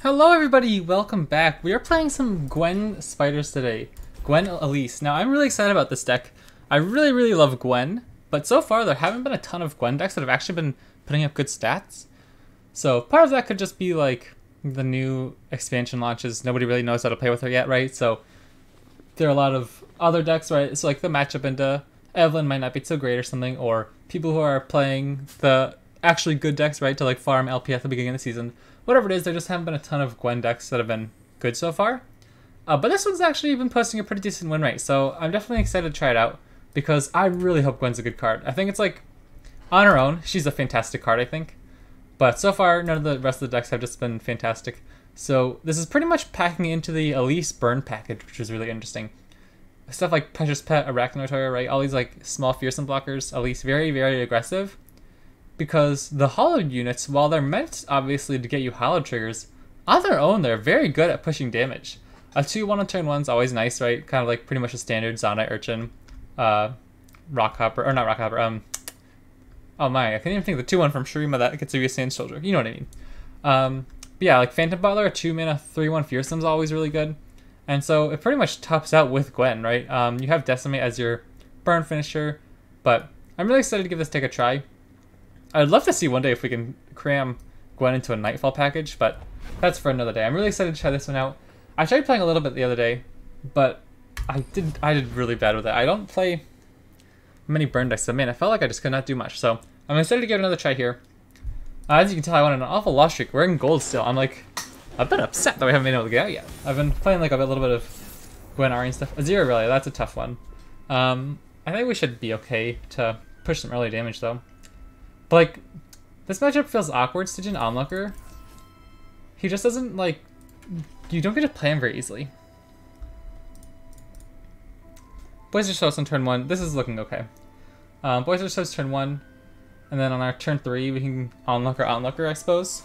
Hello everybody, welcome back. We are playing some Gwen spiders today. Gwen Elise. Now I'm really excited about this deck. I really love Gwen, but so far there haven't been a ton of Gwen decks that have actually been putting up good stats. So part of that could just be like the new expansion launches. Nobody really knows how to play with her yet, right? So there are a lot of other decks, right? So like the matchup into Evelyn might not be so great or something, or people who are playing the actually good decks, right, to like farm LP at the beginning of the season. Whatever it is, there just haven't been a ton of Gwen decks that have been good so far. But this one's actually been posting a pretty decent win rate, so I'm definitely excited to try it out, because I really hope Gwen's a good card. I think it's like, on her own, she's a fantastic card, I think. But so far, none of the rest of the decks have just been fantastic. So this is pretty much packing into the Elise burn package, which is really interesting. Stuff like Precious Pet, Runeterra, right? All these like small fearsome blockers. Elise very aggressive. Because the hollowed units, while they're meant obviously to get you hollowed triggers, on their own they're very good at pushing damage. A 2-1 on turn 1's always nice, right? Kind of like pretty much a standard Zonite Urchin, Rockhopper, or not Rockhopper, oh my, I can't even think of the 2-1 from Shurima that gets a Sand Soldier. You know what I mean. But yeah, like Phantom Butler, a 2-mana 3-1 fearsome's always really good. And so it pretty much tops out with Gwen, right? You have Decimate as your burn finisher, but I'm really excited to give this deck a try. I'd love to see one day if we can cram Gwen into a Nightfall package, but that's for another day. I'm really excited to try this one out. I tried playing a little bit the other day, but I did really bad with it. I don't play many burn decks, so man, I felt like I just could not do much. So I'm excited to give it another try here. As you can tell, I went on an awful loss streak. We're in gold still. I'm like, I've been upset that we haven't been able to get out yet. I've been playing like a little bit of Gwen Ari and stuff. Azir really, that's a tough one. I think we should be okay to push some early damage though. But like, this matchup feels awkward. Stygian Onlooker, he just doesn't like, you don't get to play him very easily. Boisterous Host on turn 1, this is looking okay. Boisterous Host turn 1, and then on our turn 3 we can Onlooker, I suppose.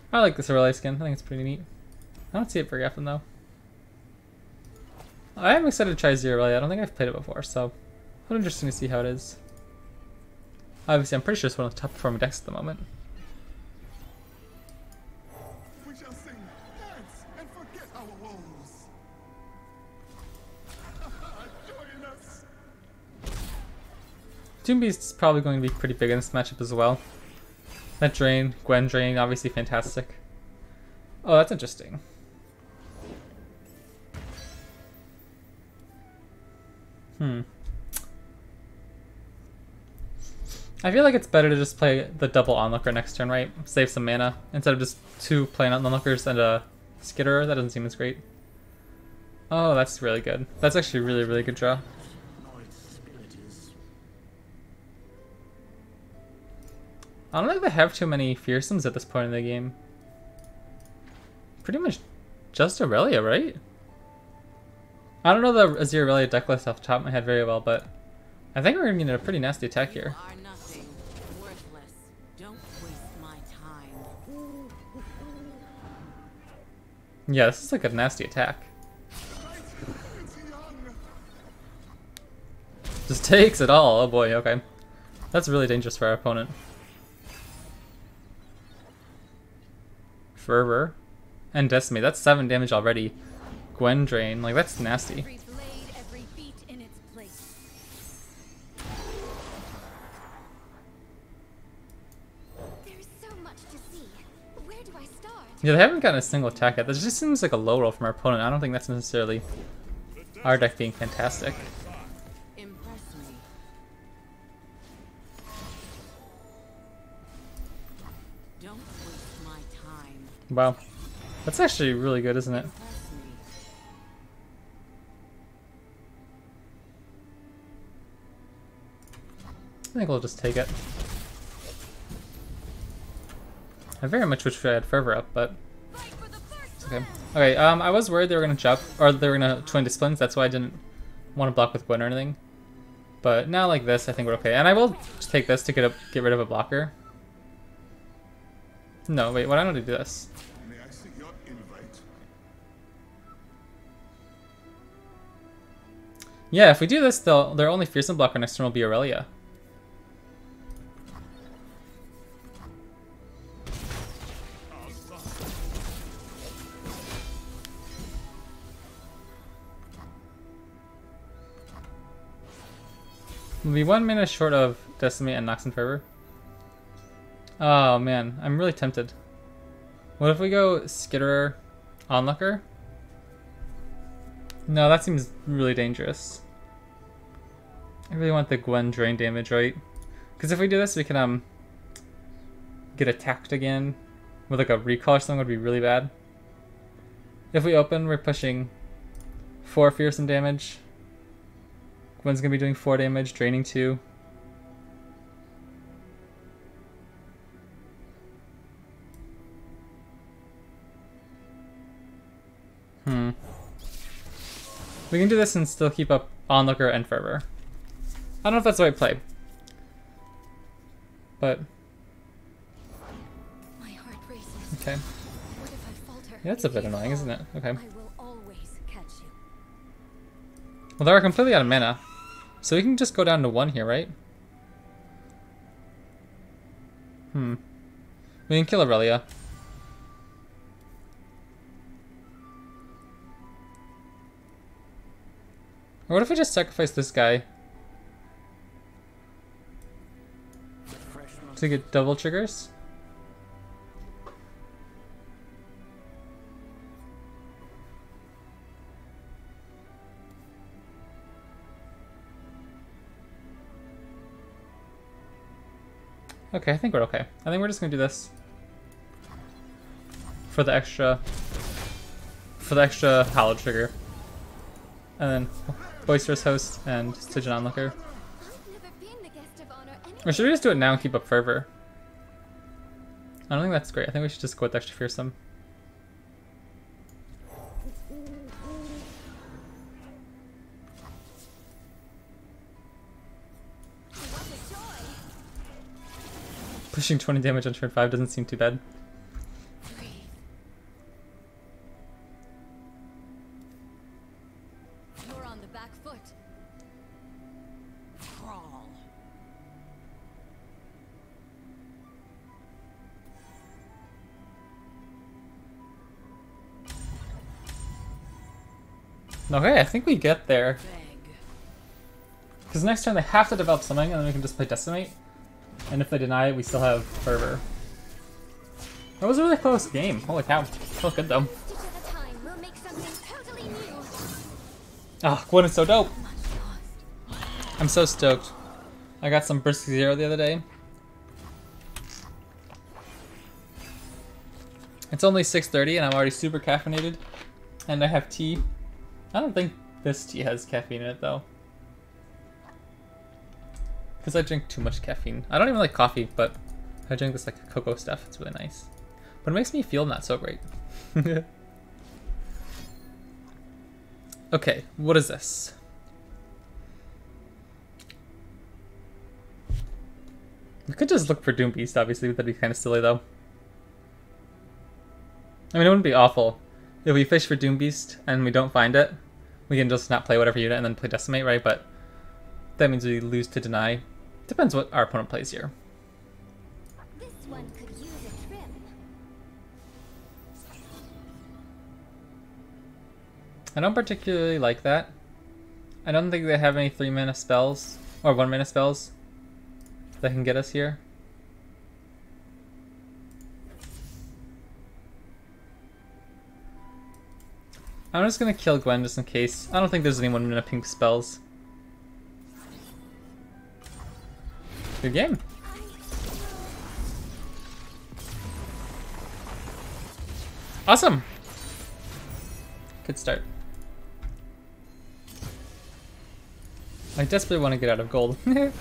I like this Aurelia skin. I think it's pretty neat. I don't see it very often though. I am excited to try Aurelia. I don't think I've played it before, so it's interesting to see how it is. Obviously, I'm pretty sure it's one of the top performing decks at the moment. We shall sing, dance, and forget our woes. Join us. Doom Beast's probably going to be pretty big in this matchup as well. That drain, Gwen drain, obviously fantastic. Oh, that's interesting. I feel like it's better to just play the double Onlooker next turn, right? Save some mana, instead of just 2 plain Onlookers and a Skitterer. That doesn't seem as great. Oh, that's really good. That's actually a really good draw. I don't think they have too many fearsomes at this point in the game. Pretty much just Aurelia, right? I don't know the Azir Aurelia deck list off the top of my head very well, but I think we're gonna get a pretty nasty attack here. Yeah, this is like a nasty attack. Just takes it all. Oh boy, okay. That's really dangerous for our opponent. Fervor and Decimate. That's 7 damage already. Gwen drain, like that's nasty. Yeah, they haven't gotten a single attack yet. This just seems like a low roll from our opponent. I don't think that's necessarily our deck being fantastic. Wow. That's actually really good, isn't it? I think we'll just take it. I very much wish we had Fervor up, but it's okay. Okay, I was worried they were gonna jump, or they were gonna Twin Disciplines. That's why I didn't want to block with Gwen or anything. But now like this, I think we're okay. And I will take this to get rid of a blocker. No, wait, why don't I do this? May I see your invite? Yeah, if we do this, their only fearsome blocker next turn will be Aurelia. We'll be 1 minute short of Decimate and Nox and Fervor. Oh man, I'm really tempted. What if we go Skitterer, Onlooker? No, that seems really dangerous. I really want the Gwen drain damage, right? Because if we do this, we can get attacked again with like a recall or something would be really bad. If we open, we're pushing 4 fearsome damage. Gwen's gonna be doing 4 damage, draining 2. We can do this and still keep up Onlooker and Fervor. I don't know if that's the right play. But my heart races. okay. What if I falter? Yeah, that's a bit annoying, isn't it? Okay. I will always catch you. Well, they're completely out of mana. So we can just go down to 1 here, right? We can kill Aurelia. Or what if we just sacrifice this guy to get double triggers? Okay, I think we're okay. I think we're just gonna do this for the extra hallowed trigger. And then Boisterous Host and Stygian Onlooker. I've never been the guest of honor Or should we just do it now and keep up Fervor? I don't think that's great. I think we should just go with extra fearsome. What a joy! Pushing 20 damage on turn 5 doesn't seem too bad. Breathe. You're on the back foot. Crawl. Okay, I think we get there. Beg. Because next turn they have to develop something and then we can just play Decimate. And if they deny it, we still have Fervor. That was a really close game. Holy cow. Felt good though. Stitch at a time, we'll make something totally new. Oh, Gwen is so dope. Much lost. I'm so stoked. I got some Brisk Zero the other day. It's only 6:30 and I'm already super caffeinated. And I have tea. I don't think this tea has caffeine in it though. Because I drink too much caffeine. I don't even like coffee, but I drink this like cocoa stuff. It's really nice. But it makes me feel not so great. Okay, what is this? We could just look for Doom Beast, obviously, that'd be kind of silly though. I mean, it wouldn't be awful. If we fish for Doom Beast and we don't find it, we can just not play whatever unit and then play Decimate, right? But that means we lose to Deny. Depends what our opponent plays here. This one could use a trim. I don't particularly like that. I don't think they have any 3-mana spells, or 1-mana spells, that can get us here. I'm just gonna kill Gwen just in case. I don't think there's any 1-mana pink spells. Good game. Awesome. Good start. I desperately want to get out of gold. This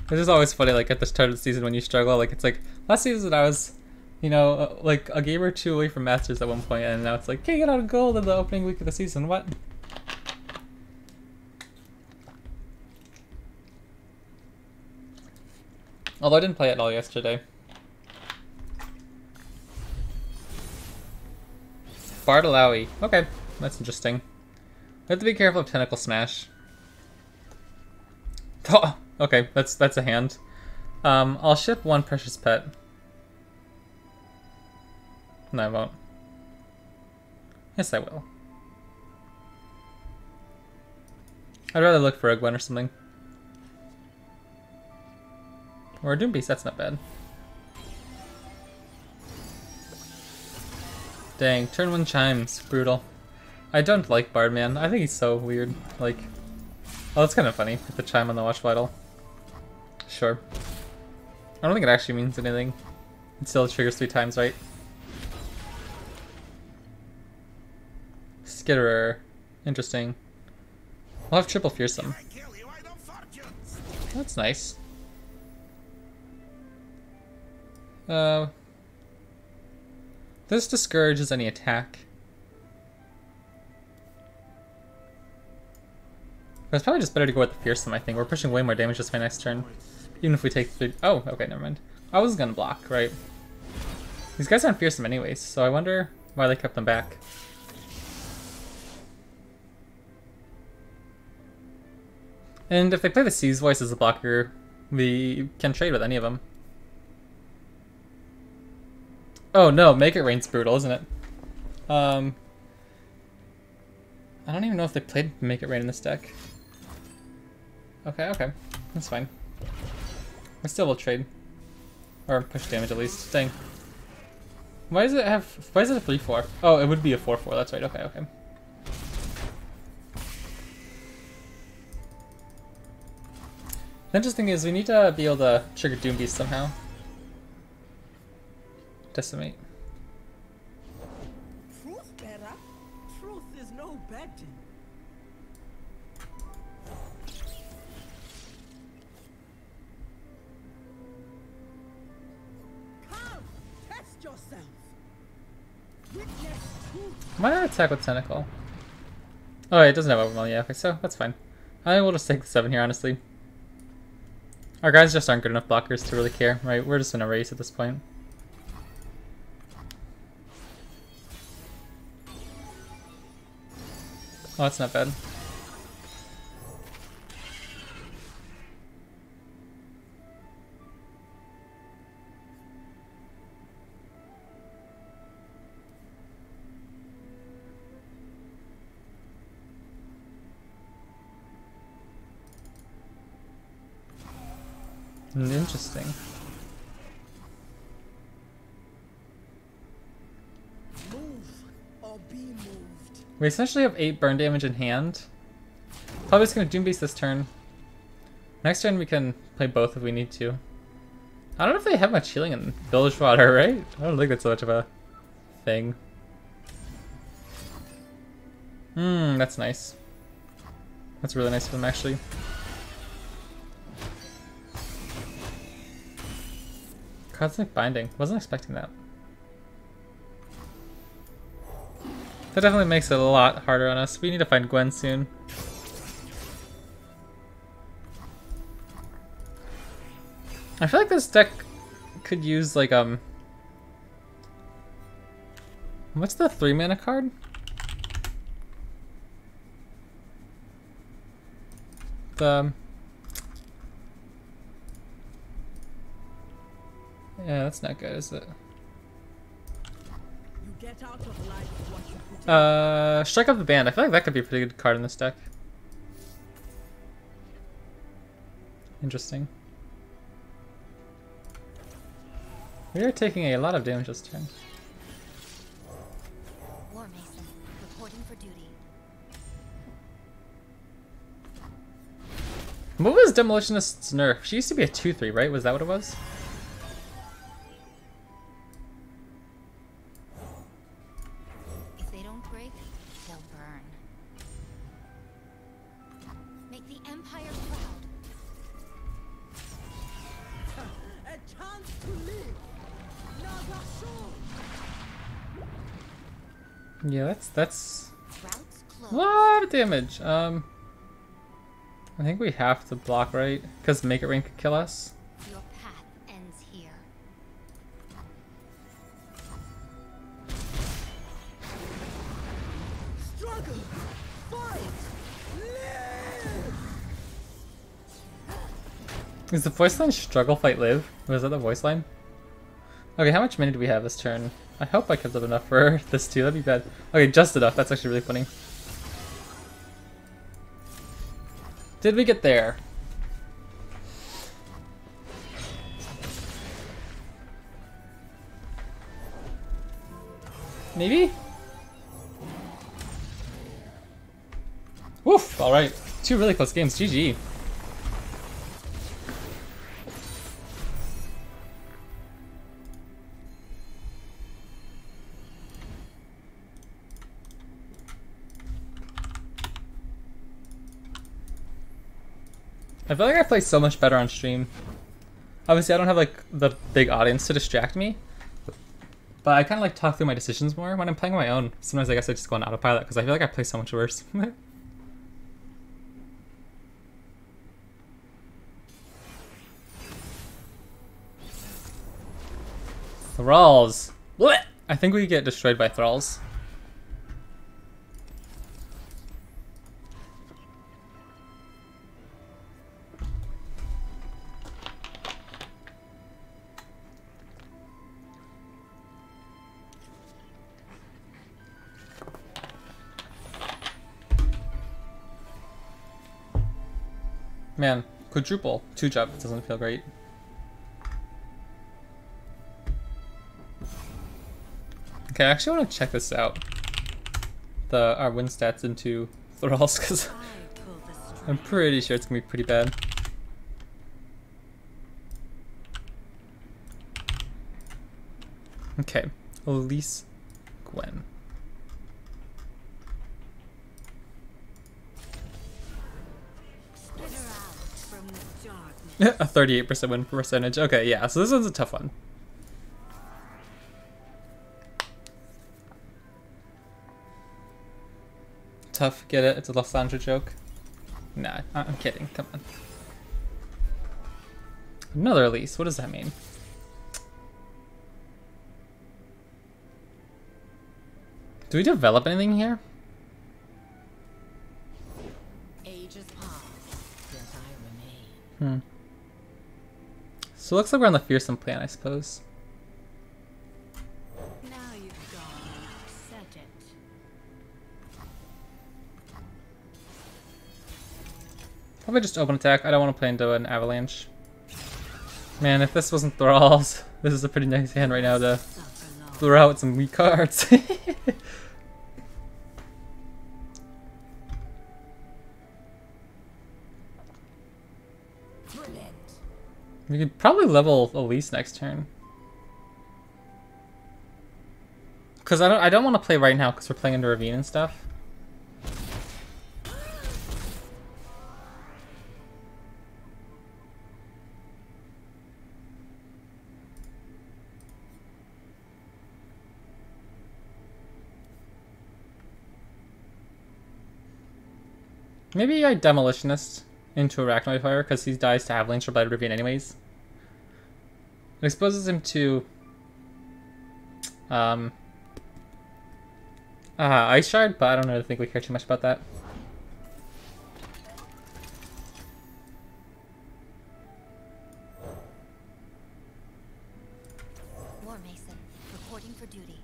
is always funny, like at the start of the season when you struggle. Like it's like last season I was, you know, like a game or 2 away from Masters at one point, and now it's like, can't get out of gold in the opening week of the season. What? Although I didn't play it all yesterday. Bartolawi. Okay, that's interesting. We have to be careful of Tentacle Smash. Oh, okay, that's a hand. I'll ship one Precious Pet. No, I won't. Yes, I will. I'd rather look for a Gwen or something. Or a Doom Beast, that's not bad. Dang, turn 1 chimes. Brutal. I don't like Bardman. I think he's so weird. Like, oh, that's kind of funny with the chime on the Watch Vital. Sure. I don't think it actually means anything. It still triggers 3 times, right? Skitterer. Interesting. We'll have triple fearsome. That's nice. This discourages any attack. But it's probably just better to go with the fearsome, I think. We're pushing way more damage this my next turn. Even if we take 3... Oh, okay, never mind. I was gonna block, right? These guys aren't fearsome anyways, so I wonder why they kept them back. And if they play the Sea's Voice as a blocker, we can trade with any of them. Oh no, Make It Rain's brutal, isn't it? I don't even know if they played Make It Rain in this deck. Okay, okay. That's fine. I still will trade. Or push damage at least. Dang. Why does it have... Why is it a 3-4? Oh, it would be a 4-4. That's right. Okay, okay. The interesting is we need to be able to trigger Doom Beast somehow. Decimate. Truth better. Truth is no betting. Come, test yourself. Witness truth. Why not attack with Tentacle? Oh, it doesn't have Overwhelm yet, okay, so that's fine. I will just take the 7 here, honestly. Our guys just aren't good enough blockers to really care, right? We're just in a race at this point. Oh, that's not bad. Interesting. Move or be moved. We essentially have 8 burn damage in hand. Probably just gonna Doom Beast this turn. Next turn we can play both if we need to. I don't know if they have much healing in Bilgewater, right? I don't think that's so much of a thing. That's nice. That's really nice of them, actually. Cosmic Binding. Wasn't expecting that. That definitely makes it a lot harder on us. We need to find Gwen soon. I feel like this deck could use like what's the 3 mana card? Yeah, that's not good, is it? You get out of life what you put in. Strike Up the Band. I feel like that could be a pretty good card in this deck. Interesting. We are taking a lot of damage this turn. War Mason, reporting for duty. What was Demolitionist's nerf? She used to be a 2-3, right? Was that what it was? If they don't break, they'll burn. Make the Empire proud. A chance to live. Nagasho. Yeah, that's Routes a closed. lot of damage. I think we have to block, right? Because Make It Rain could kill us. Your path Is the voice line struggle, fight, live? Was that the voice line? Okay, how much money do we have this turn? I hope I kept up enough for this too. That'd be bad. Okay, just enough. That's actually really funny. Did we get there? Maybe? Woof! Alright. 2 really close games. GG. I feel like I play so much better on stream. Obviously, I don't have like the big audience to distract me, but I kind of like talk through my decisions more when I'm playing on my own. Sometimes I guess I just go on autopilot because I feel like I play so much worse. Thralls. What? I think we get destroyed by thralls. Man, quadruple 2-job doesn't feel great. Okay, I actually want to check this out. Our win stats into thralls, because I'm pretty sure it's gonna be pretty bad. Okay, Elise, Gwen. A 38% win percentage. Okay, yeah, so this one's a tough one. Tough, get it? It's a Lysandra joke. Nah, I'm kidding. Come on. Another Elise. What does that mean? Do we develop anything here? Ages pass, yet I remain. So it looks like we're on the fearsome plan, I suppose. Now you've gone, set it. Probably just open attack. I don't want to play into an avalanche. Man, if this wasn't thralls, this is a pretty nice hand right now to throw out some weak cards. We could probably level Elise next turn. Cause I don't want to play right now because we're playing into Ravine and stuff. Maybe I Demolitionist into Arachnoid Fire because he dies to Avalanche or Blighted Ravine anyways. It exposes him to Ice Shard, but I don't really think we care too much about that. War Mason, reporting for duty.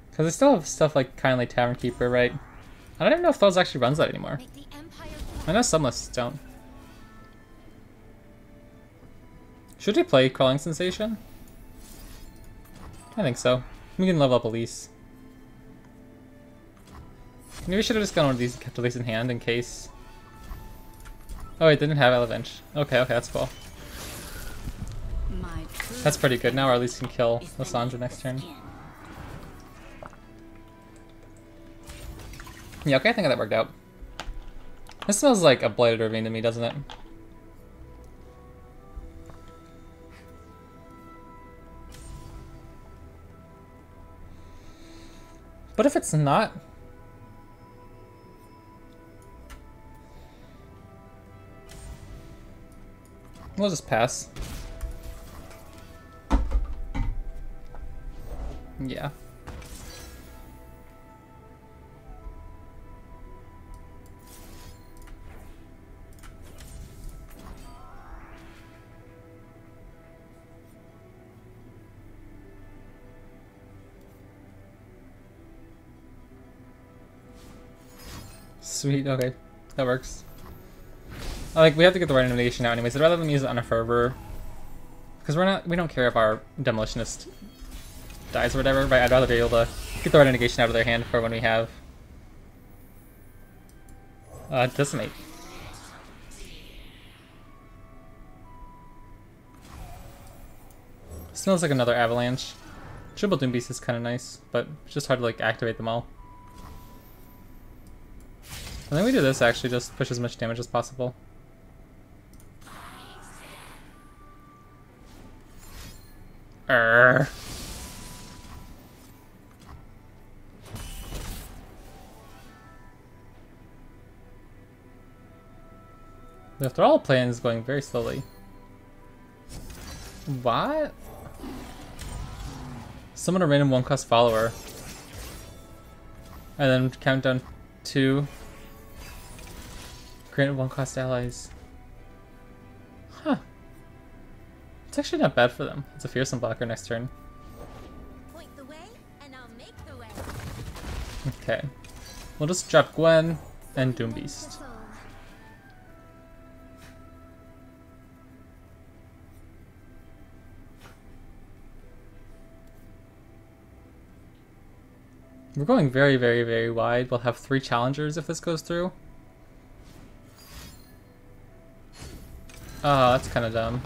Because they still have stuff like Kindly Tavern Keeper, right? I don't even know if those actually runs that anymore. Make the Empire I know some lists don't. Should we play Crawling Sensation? I think so. We can level up Elise. Maybe we should have just gone one of these and kept Elise in hand in case. Oh, it didn't have Avalanche. Okay, that's cool. That's pretty good. Now our Elise can kill Lysandra next turn. Yeah, okay, I think that worked out. This smells like a Blighted Ravine to me, doesn't it? But if it's not... We'll just pass. Yeah. Sweet, okay. That works. Like, we have to get the right animation now anyways. I'd rather than use it on a fervor. Because we don't care if our demolitionist dies or whatever, but I'd rather be able to get the right negation out of their hand for when we have decimate. Smells like another avalanche. Triple Doom Beast is kind of nice, but it's just hard to like activate them all. I think we do this actually, just push as much damage as possible. We're The thrall plan is going very slowly. What? Summon a random 1-cost follower. And then count down 2. Grant 1-cost allies. Huh. It's actually not bad for them. It's a fearsome blocker next turn. Point the way, and I'll make the way. Okay. We'll just drop Gwen and Doom Beast. We're going very, very, very wide. We'll have 3 challengers if this goes through. Oh, that's kind of dumb.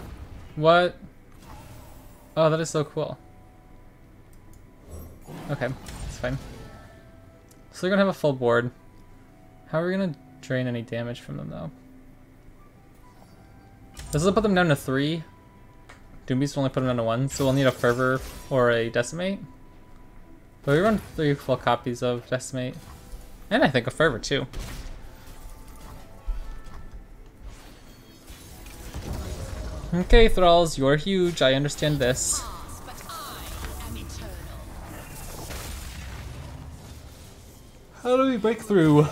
What? Oh, that is so cool. Okay, it's fine. So we're gonna have a full board. How are we gonna drain any damage from them though? This will put them down to 3. Doom Beast will only put them down to 1, so we'll need a Fervor or a Decimate. But we run 3 full copies of Decimate. And I think a Fervor too. Okay, Thralls, you're huge. I understand this. But I am eternal. How do we break through?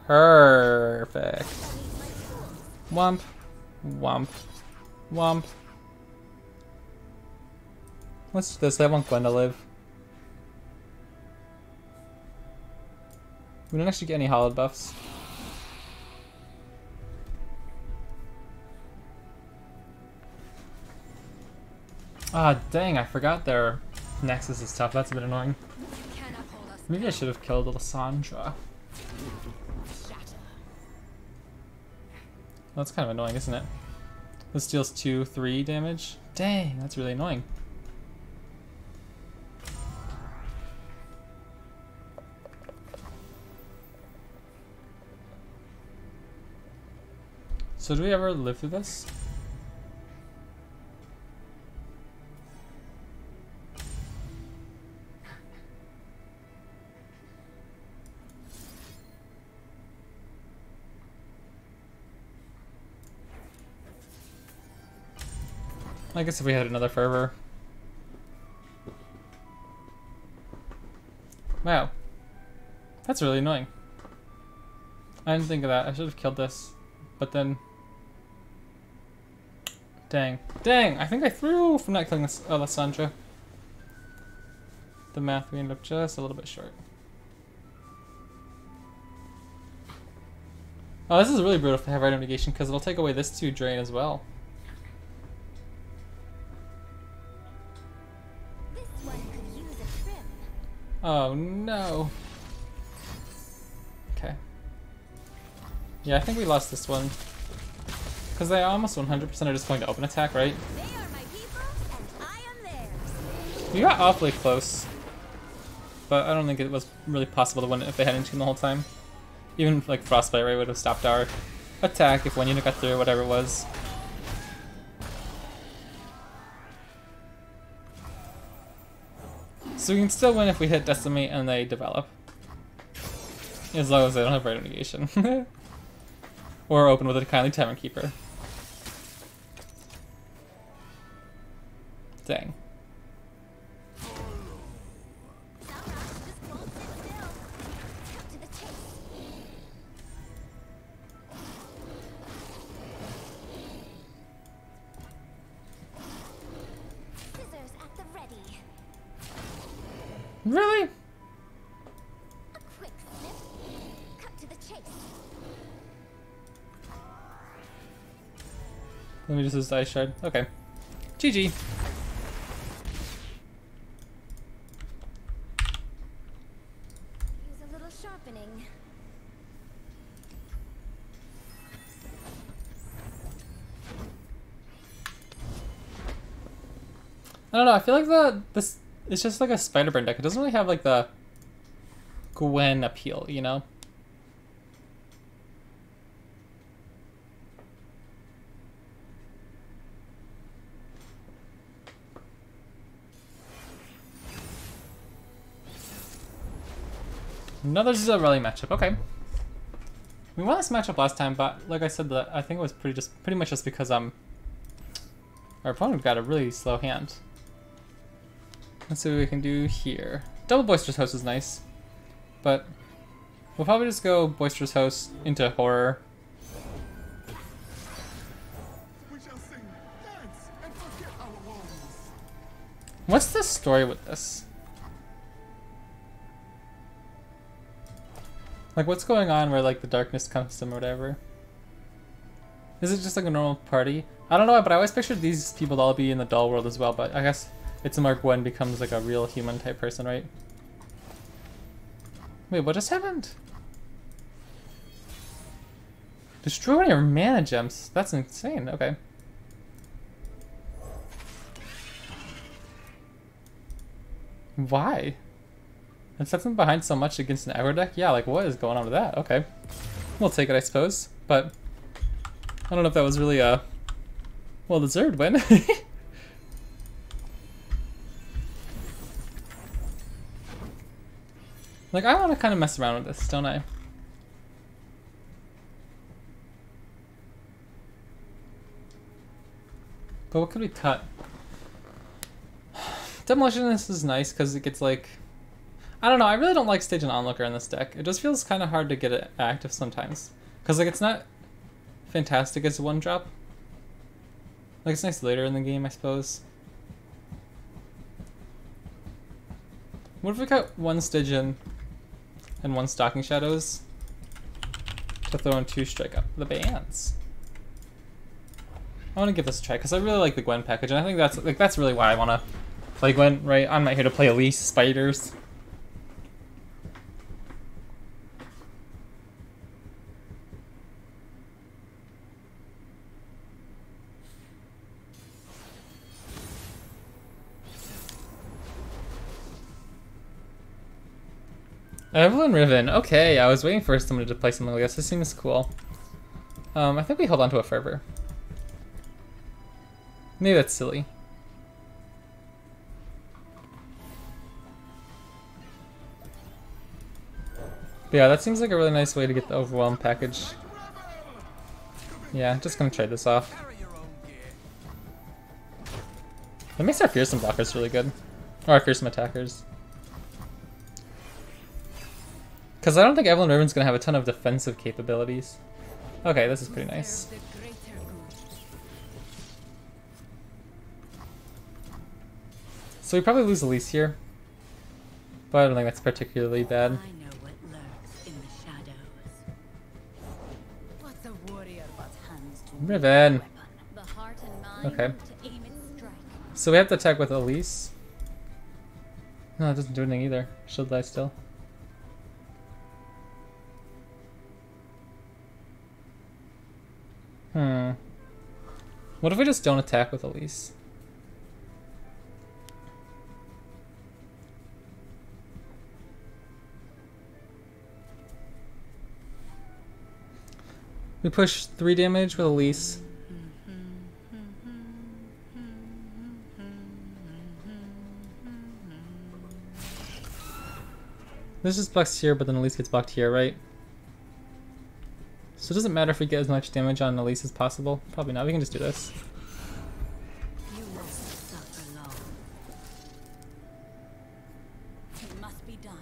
Perfect. Womp. Womp. Womp. Let's do this. I want Gwen to live. We don't actually get any hollowed buffs. Ah, dang, I forgot their Nexus is tough. That's a bit annoying. Maybe I should have killed Lysandra. That's kind of annoying, isn't it? This deals 2-3 damage. Dang, that's really annoying. So do we ever live through this? I guess if we had another Fervor. Wow. That's really annoying. I didn't think of that. I should have killed this. But then... Dang. Dang! I think I threw from not killing this Lysandra. The math, we ended up just a little bit short. Oh, this is really brutal if they have right negation because it'll take away this 2 drain as well. This one could use a trim. Oh no. Okay. Yeah, I think we lost this one. Because they almost 100% are just going to open attack, right? They are my people, and I am theirs. We got awfully close. But I don't think it was really possible to win it if they had Enchant the whole time. Even like Frostbite, right, would have stopped our attack if one unit got through, whatever it was. So we can still win if we hit Decimate and they develop. As long as they don't have right negation. Or open with a Kindly Tavern Keeper. Dang. Scissors at the ready. Really? A quick Let me just use the ice shard. Okay. GG. Use a little sharpening. I don't know, I feel like this it's just like a spider burn deck. It doesn't really have like the Gwen appeal, you know? Another Zilla rally matchup, okay. We won this matchup last time, but like I said, I think it was pretty much just because our opponent got a really slow hand. Let's see what we can do here. Double Boisterous Host is nice, but we'll probably just go Boisterous Host into Horror. We shall sing, dance, and forget our woes. What's the story with this? Like, what's going on where, like, the darkness comes to them or whatever? Is it just like a normal party? I don't know, but I always pictured these people to all be in the doll world as well, but I guess it's a Mark Gwen becomes like a real human type person, right? Wait, what just happened? Destroy one of your mana gems. That's insane, okay. Why? And sets them behind so much against an aggro deck? Yeah, like what is going on with that? Okay. We'll take it, I suppose. But I don't know if that was really a well-deserved win. Like, I want to kind of mess around with this, don't I? But what could we cut? Demolitionist is nice because it gets like... I don't know, I really don't like Stage and Onlooker in this deck. It just feels kind of hard to get it active sometimes. Because like it's not fantastic as a one drop. Like it's nice later in the game, I suppose. What if we got one Stygian and one Stalking Shadows to throw in 2 strike up the bands? I want to give this a try because I really like the Gwen package, and I think that's really why I want to play Gwen. Right, I'm not here to play Elise spiders. Evelyn Riven. Okay, I was waiting for someone to play something like this. This seems cool. I think we hold on to a Fervor. Maybe that's silly. But yeah, that seems like a really nice way to get the Overwhelm package. Yeah, just gonna trade this off. That makes our fearsome blockers really good. Or our fearsome attackers. Because I don't think Evelyn Riven's going to have a ton of defensive capabilities. Okay, this is pretty nice. So we probably lose Elise here. But I don't think that's particularly bad. I know what lurks in the shadows. What's a warrior but hands to Riven. The heart and mind Okay. to aim and strike. So we have to attack with Elise. No, it doesn't do anything either. She'll die still. What if we just don't attack with Elise? We push 3 damage with Elise. This just blocks here, but then Elise gets blocked here, right? So it doesn't matter if we get as much damage on Elise as possible. Probably not. We can just do this. You must suffer long. It must be done.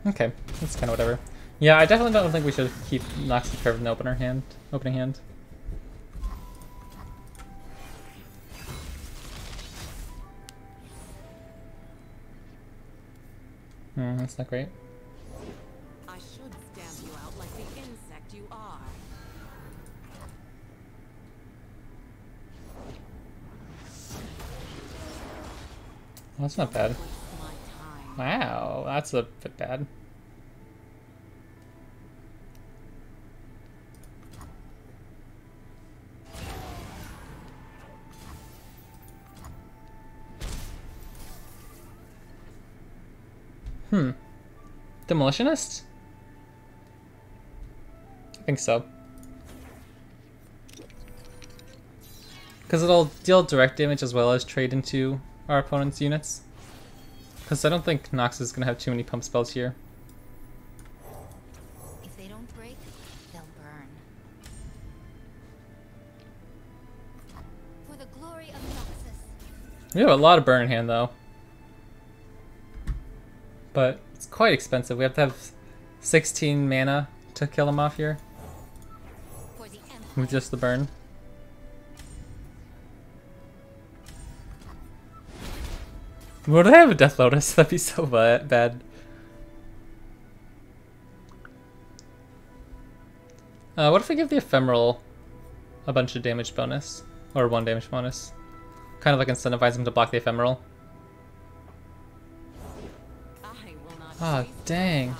Okay, that's kind of whatever. Yeah, I definitely don't think we should keep Noxy Curve in the opening hand. That's not great. I should stamp you out like the insect you are. Well, that's not bad. Waste my time. Wow, that's a bit bad. Demolitionist? I think so. Because it'll deal direct damage as well as trade into our opponent's units. Because I don't think Nox is going to have too many pump spells here. If they don't break, they'll burn. For the glory of Noxus. We have a lot of burn in hand though. But it's quite expensive. We have to have 16 mana to kill him off here. For the Empire. With just the burn. Would I have a Death Lotus? That'd be so bad. What if we give the Ephemeral a bunch of damage bonus? Or 1 damage bonus? Kind of like incentivize him to block the Ephemeral. Ah, dang.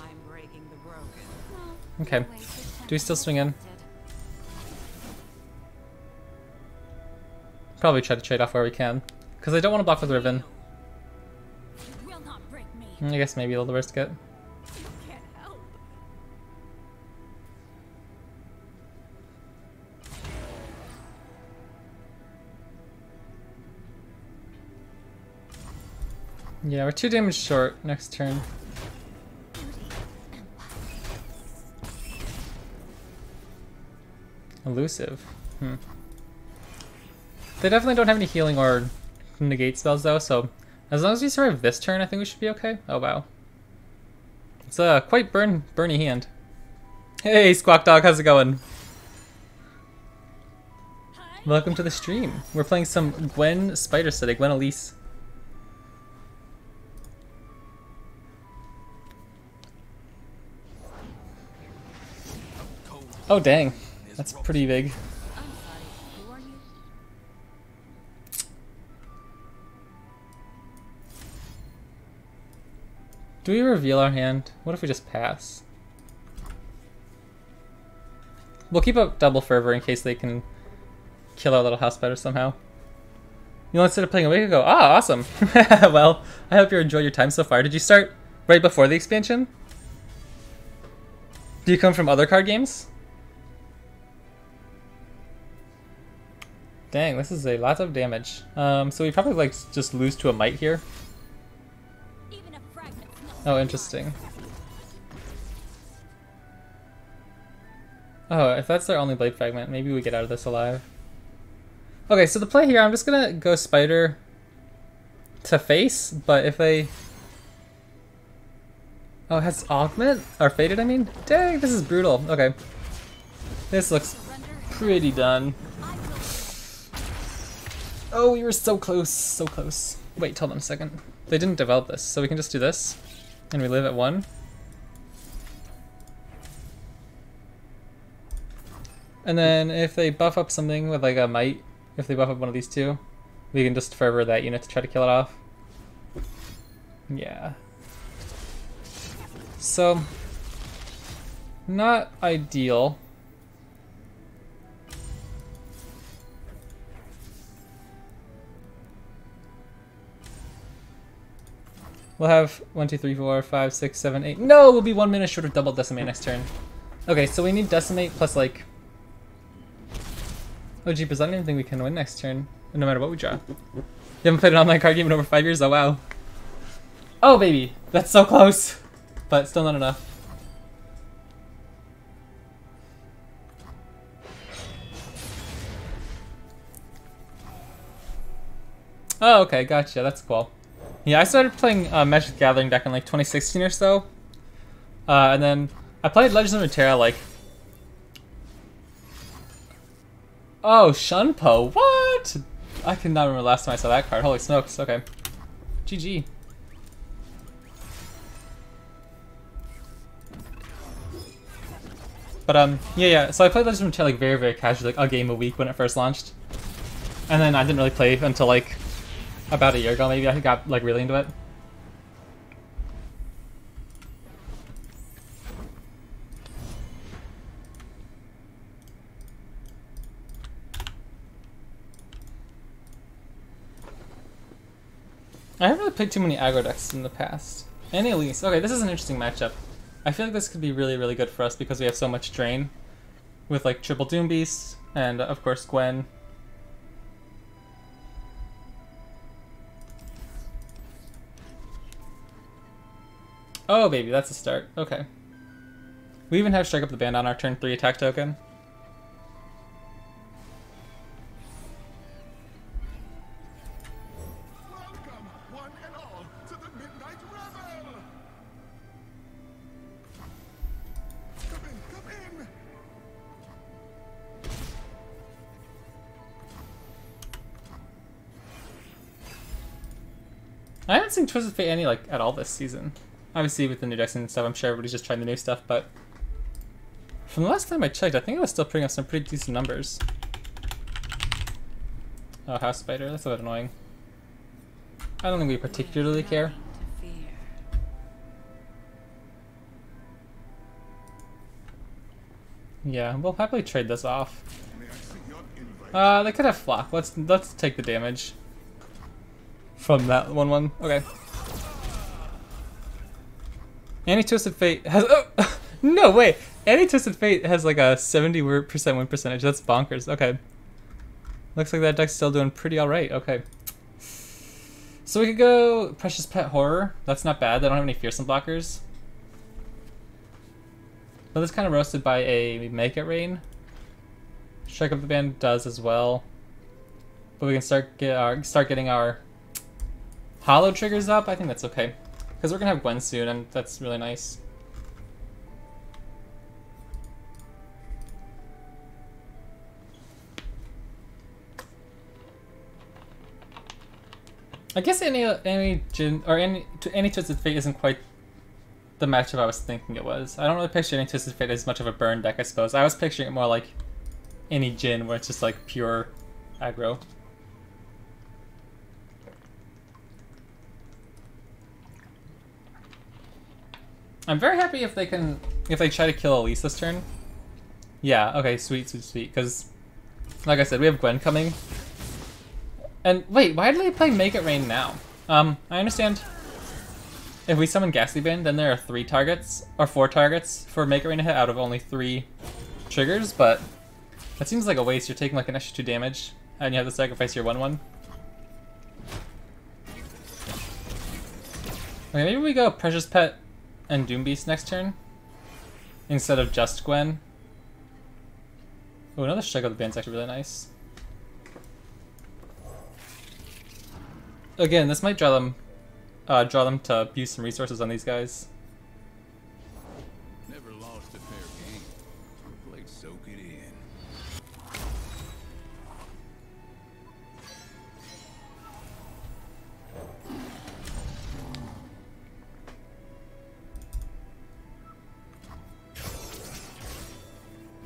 Okay. Do we still swing in? Probably try to trade off where we can. Because I don't want to block with Riven. Will not break me. I guess maybe a little risk it. You can't help. Yeah, we're 2 damage short next turn. Elusive. They definitely don't have any healing or negate spells though, so as long as we survive this turn, I think we should be okay. Oh wow. It's a quite burny hand. Hey Squawk Dog, how's it going? Welcome to the stream. We're playing some Gwen Spiders today, Gwen Elise. Oh dang, that's pretty big. I'm sorry. Who are you? Do we reveal our hand? What if we just pass? We'll keep up double fervor in case they can kill our little house spider somehow. You only started playing a week ago? Ah, awesome. Well, I hope you enjoyed your time so far. Did you start right before the expansion? Do you come from other card games? Dang, this is a lot of damage. So we probably like just lose to a might here. Even a fragment's not Oh, interesting. Oh, if that's their only blade fragment, maybe we get out of this alive. Okay, so the play here, I'm just gonna go spider to face, but if they... Oh, it has augment? Or faded, I mean? Dang, this is brutal. Okay. This looks pretty done. Oh, we were so close, so close. Wait, hold on a second. They didn't develop this, so we can just do this. And we live at 1. And then if they buff up something with like a might, if they buff up one of these two, we can just fervor that unit to try to kill it off. Yeah. So, not ideal. We'll have 1, 2, 3, 4, 5, 6, 7, 8. No, we'll be 1 minute short of double decimate next turn. Okay, so we need decimate plus like... Oh jeepers, I don't even think we can win next turn, no matter what we draw. You haven't played an online card game in over 5 years? Oh wow. Oh baby, that's so close, but still not enough. Oh okay, gotcha, that's cool. Yeah, I started playing Magic the Gathering deck in like 2016 or so. And then I played Legends of Runeterra like... Oh, Shunpo, what? I cannot remember the last time I saw that card. Holy smokes, okay. GG. But yeah. So I played Legend of Runeterra like very casually, like a game a week when it first launched, and then I didn't really play until like about a year ago. Maybe I got like really into it. I haven't really played too many aggro decks in the past. And Elise. Okay, this is an interesting matchup. I feel like this could be really good for us because we have so much drain. With like triple Doom Beast and of course Gwen. Oh baby, that's a start. Okay. We even have Strike Up the Band on our turn 3 attack token. Welcome, one and all, to the Midnight Revel! Come in! I haven't seen Twisted Fate any like at all this season. Obviously with the new decks and stuff, I'm sure everybody's just trying the new stuff, but from the last time I checked, I think it was still putting up some pretty decent numbers. Oh, House Spider, that's a bit annoying. I don't think we particularly care. Yeah, we'll happily trade this off. May I see your invite? They could have Flock. Let's take the damage from that 1/1. Okay. Any Twisted Fate has no way. Any Twisted Fate has like a 70% win percentage. That's bonkers. Okay. Looks like that deck's still doing pretty alright. Okay. So we could go Precious Pet Horror. That's not bad. They don't have any fearsome blockers. But this kind of roasted by a Make It Rain. Strike Up the Band does as well. But we can start getting our hollow triggers up. I think that's okay. Because we're going to have Gwen soon, and that's really nice. I guess any Twisted Fate isn't quite the matchup I was thinking it was. I don't really picture any Twisted Fate as much of a burn deck, I suppose. I was picturing it more like any Jin, where it's just like pure aggro. I'm very happy if they try to kill Elise this turn. Yeah, okay, sweet. Because, like I said, we have Gwen coming. And wait, why did they play Make It Rain now? I understand if we summon Ghastly Bane, then there are 3 targets, or 4 targets for Make It Rain to hit out of only 3 triggers, but that seems like a waste. You're taking like an extra 2 damage, and you have to sacrifice your 1/1. Okay, maybe we go Precious Pet and Doom Beast next turn, instead of just Gwen. Oh, another Strike Up the Band's actually really nice. Again, this might draw them to use some resources on these guys. Never lost a fair game. Played soak it in.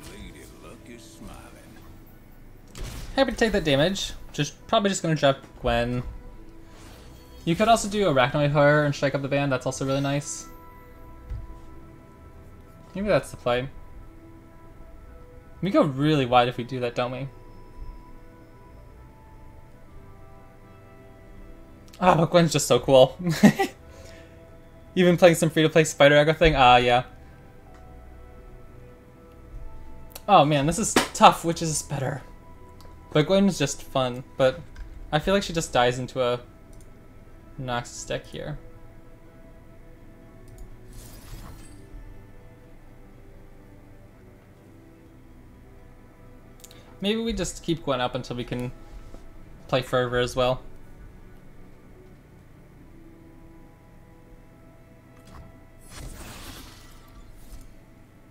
Lady Luck is smiling. Happy to take that damage. Probably just gonna drop Gwen. You could also do Arachnoid Horror and Strike Up the Band. That's also really nice. Maybe that's the play. We go really wide if we do that, don't we? Ah, but Gwen's just so cool. Even playing some free-to-play Spider Aggro thing? Yeah. Oh man, this is tough. Which is better? But Gwen's just fun. But I feel like she just dies into a Noxus deck here. Maybe we just keep Gwen up until we can play Fervor as well.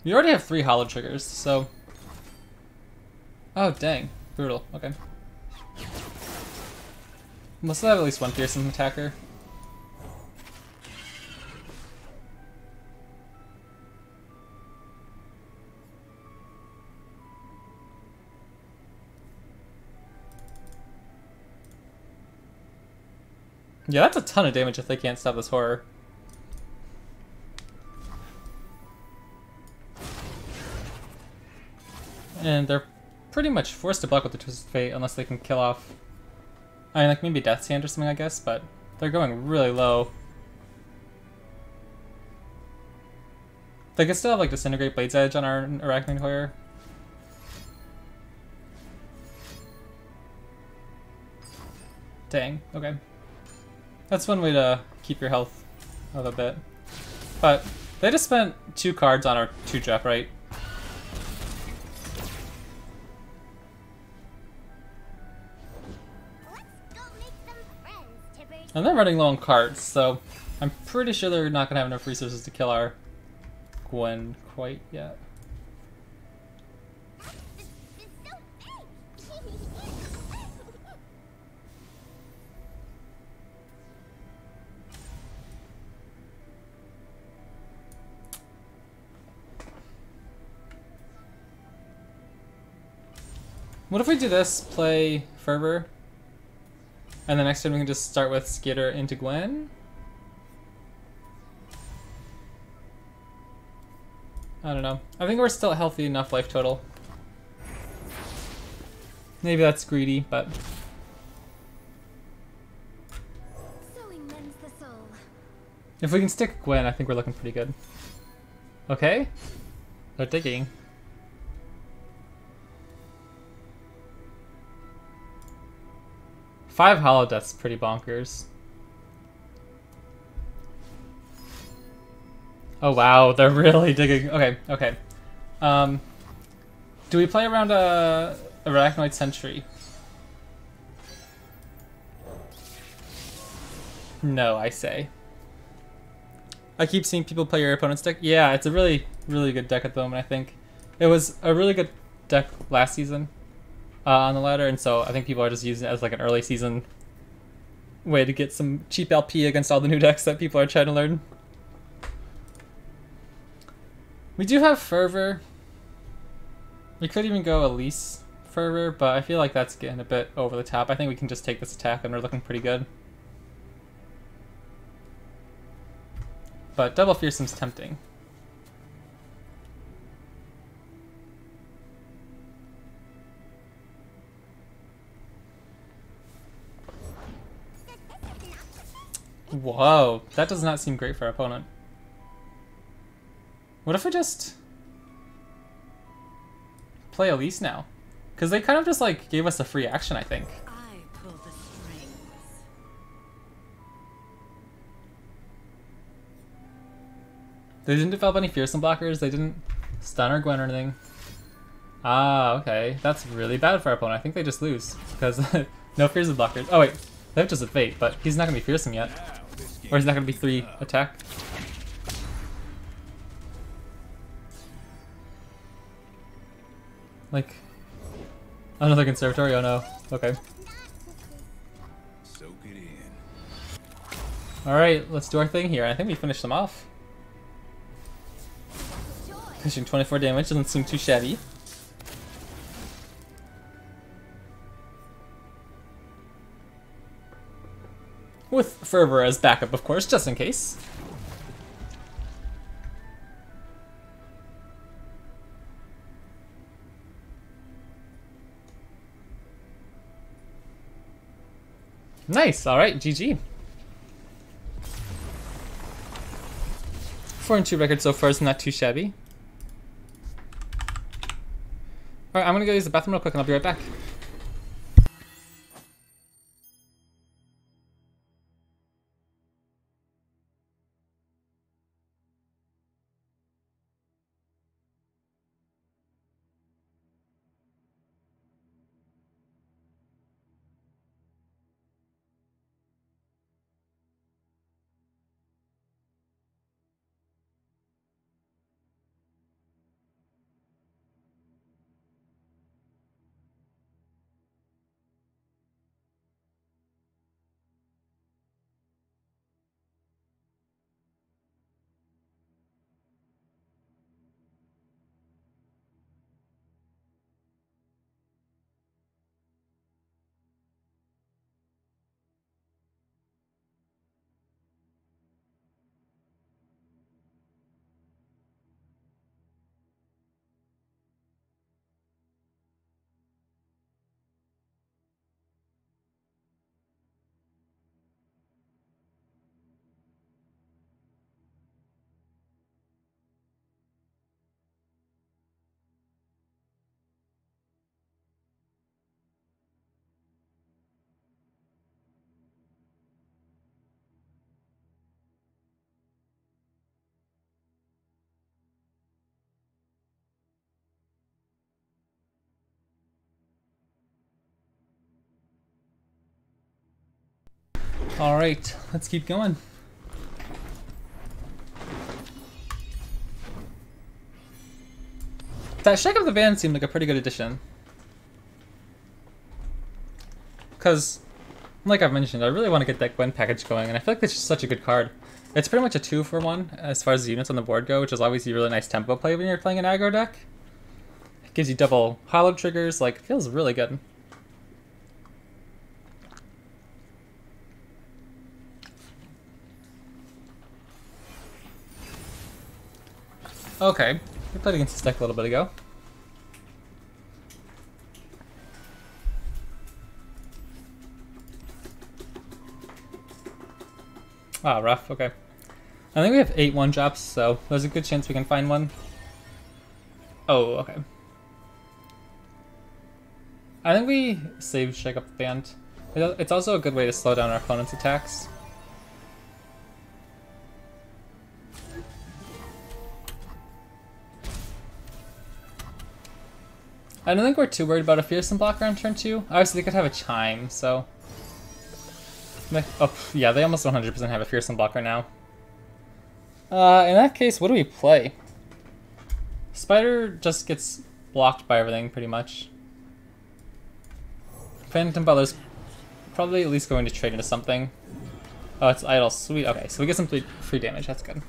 We already have 3 hollow triggers, so... Oh, dang. Brutal. Okay. We'll still have at least one fearsome attacker. Yeah, that's a ton of damage if they can't stop this horror. And they're pretty much forced to block with the Twisted Fate unless they can kill off... I mean, like, maybe Death's Hand or something, I guess, but they're going really low. They could still have, like, Disintegrate Blade's Edge on our Arachnid Hoyer. Dang, okay. That's one way to keep your health up a bit. But they just spent 2 cards on our 2-drop, right? And they're running low on cards, so I'm pretty sure they're not going to have enough resources to kill our Gwen quite yet. What if we do this, play Fervor, and the next turn we can just start with Skitter into Gwen? I don't know. I think we're still healthy enough life total. Maybe that's greedy, but... if we can stick Gwen, I think we're looking pretty good. Okay. They're digging. Five Hollow Death's pretty bonkers. Oh wow, they're really digging. Okay, okay. Do we play around a Arachnoid Sentry? No, I say. I keep seeing people play your opponent's deck. Yeah, it's a really, really good deck at the moment, I think. It was a really good deck last season on the ladder, and so I think people are just using it as like an early season way to get some cheap LP against all the new decks that people are trying to learn. We do have Fervor. We could even go Elise Fervor, but I feel like that's getting a bit over the top. I think we can just take this attack and we're looking pretty good. But Double Fearsome's tempting. Whoa, that does not seem great for our opponent. What if we just play Elise now? Because they kind of just like gave us a free action, I think. I pull the strings. They didn't develop any Fearsome blockers, they didn't stun or Gwen or anything. Ah, okay. That's really bad for our opponent. I think they just lose. Because no Fearsome blockers. Oh wait, they have just a Fate, but he's not going to be Fearsome yet. Or he's not going to be 3 attack. Like, another Conservatory? Oh no. Okay. Soak it in. Alright, let's do our thing here. I think we finished them off. Pushing 24 damage doesn't seem too shabby. With Fervor as backup, of course, just in case. Nice, alright, GG. 4-2 record so far is not too shabby. Alright, I'm gonna go use the bathroom real quick and I'll be right back. Alright, let's keep going. That Shake Up the Band seemed like a pretty good addition. Because, like I've mentioned, I really want to get that Gwen package going, and I feel like this is such a good card. It's pretty much a 2-for-1 as far as the units on the board go, which is obviously a really nice tempo play when you're playing an aggro deck. It gives you double hollow triggers, like, it feels really good. Okay, we played against this deck a little bit ago. Ah, rough, okay. I think we have 8 1-drops, so there's a good chance we can find one. Oh, okay. I think we save Shake Up the Band. It's also a good way to slow down our opponent's attacks. I don't think we're too worried about a Fearsome Blocker on turn 2. Obviously, they could have a Chime, so... Oh, yeah, they almost 100% have a Fearsome Blocker now. In that case, what do we play? Spider just gets blocked by everything, pretty much. Phantom Butler's probably at least going to trade into something. Oh, it's idle. Sweet. Okay, so we get some free damage. That's good.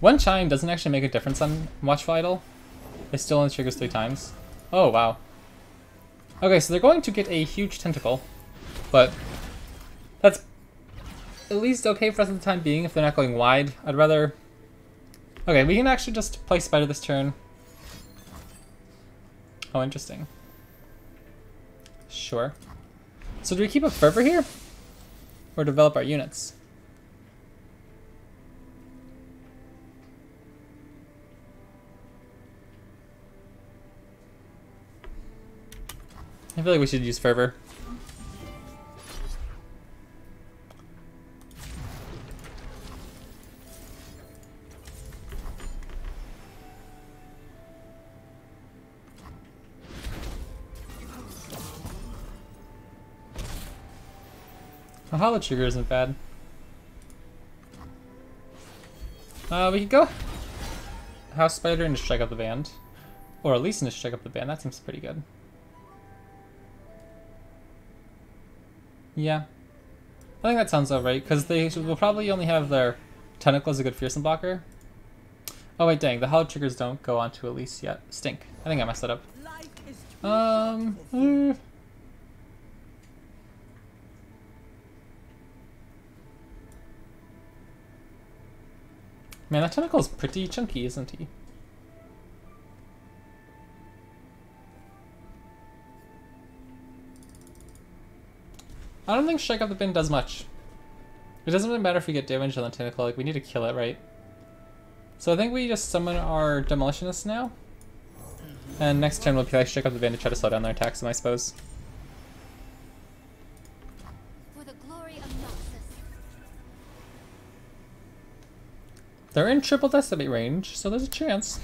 One Chime doesn't actually make a difference on Watchful Idol. It still only triggers 3 times. Oh, wow. Okay, so they're going to get a huge tentacle, but that's at least okay for us at the time being if they're not going wide. I'd rather... Okay, we can actually just play Spider this turn. Oh, interesting. Sure. So do we keep a Fervor here? Or develop our units? I feel like we should use Fervor. A Hollow Trigger isn't bad. We could go House Spider and just Shake Up the Band. Or Elise and just Shake Up the Band. That seems pretty good. Yeah. I think that sounds alright, because they will probably only have their Tentacle as a good Fearsome Blocker. Oh wait, dang, the Hollow Triggers don't go on to Elise yet. Stink. I think I messed that up. Man, that Tentacle is pretty chunky, isn't he? I don't think Shake Up the Bin does much. It doesn't really matter if we get damage on the Tentacle, like we need to kill it, right? So I think we just summon our Demolitionists now. And next turn we'll play Shake Up the Bin to try to slow down their attacks, I suppose. For the glory of Noxus. They're in triple decimate range, so there's a chance.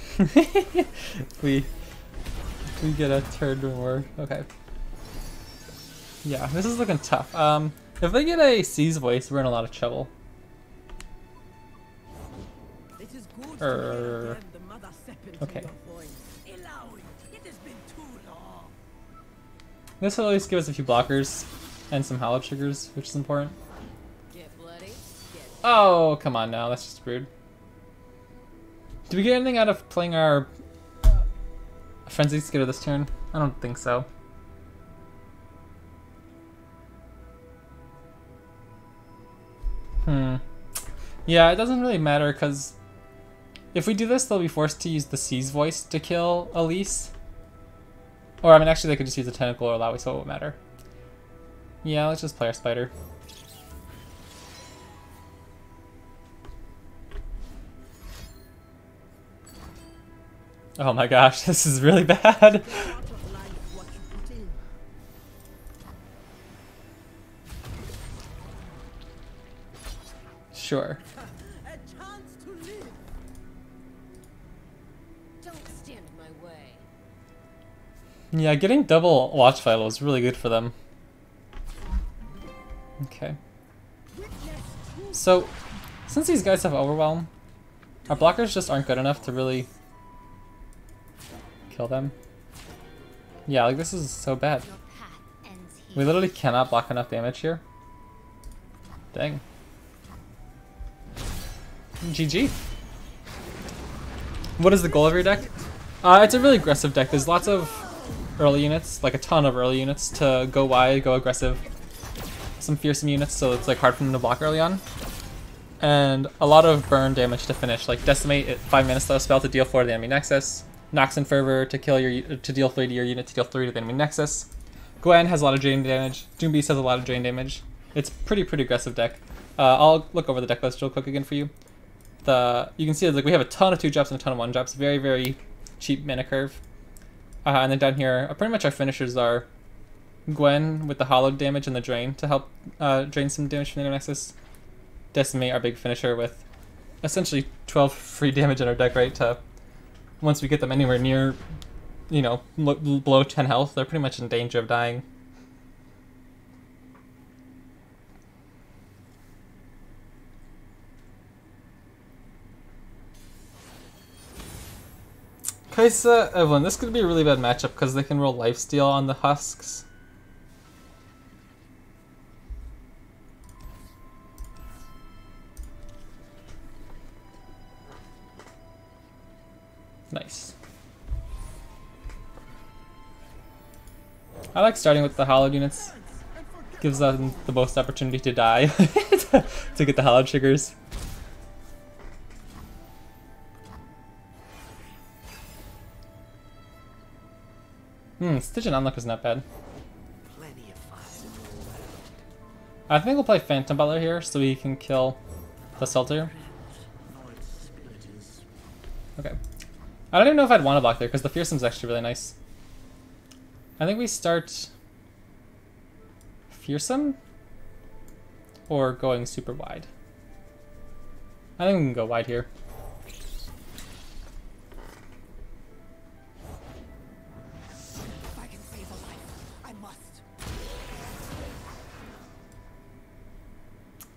we get a turn more. Okay. Yeah, this is looking tough. If they get a C's Voice, we're in a lot of trouble. Okay. This will at least give us a few blockers and some Hollow Triggers, which is important. Oh, come on now, that's just rude. Do we get anything out of playing our Frenzy Skitter this turn? I don't think so. Yeah, it doesn't really matter, because if we do this, they'll be forced to use the C's Voice to kill Elise. Or, I mean, actually, they could just use the Tentacle or Lowy, so it won't matter. Yeah, let's just play our Spider. Oh my gosh, this is really bad. Sure. Yeah, getting double Watch Vital is really good for them. Okay. So, since these guys have Overwhelm, our blockers just aren't good enough to really kill them. Yeah, like this is so bad. Your path ends here. We literally cannot block enough damage here. Dang. GG. What is the goal of your deck? It's a really aggressive deck. There's lots of early units, like a ton of early units to go wide, go aggressive. Some fearsome units, so it's like hard for them to block early on. And a lot of burn damage to finish, like Decimate at 5 mana slow spell to deal 4 to the enemy nexus. Nox and Fervor to kill to deal 3 to your unit to deal 3 to the enemy nexus. Gwen has a lot of drain damage. Doombeast has a lot of drain damage. It's pretty aggressive deck. I'll look over the deck list real quick again for you. You can see like we have a ton of 2-drops and a ton of 1-drops. Very cheap mana curve. And then down here, pretty much our finishers are Gwen with the hollowed damage and the drain to help drain some damage from the nexus. Decimate, our big finisher, with essentially 12 free damage in our deck, right? To once we get them anywhere near, you know, below 10 health, they're pretty much in danger of dying. Kaisa, Evelyn, this could be a really bad matchup because they can roll lifesteal on the husks. Nice. I like starting with the hollowed units. Gives them the most opportunity to die to get the hollow triggers. Stitch and Unlock is not bad. I think we'll play Phantom Butler here so we can kill the Sulter. Okay. I don't even know if I'd want to block there because the Fearsome's actually really nice. I think we start Fearsome or going super wide. I think we can go wide here.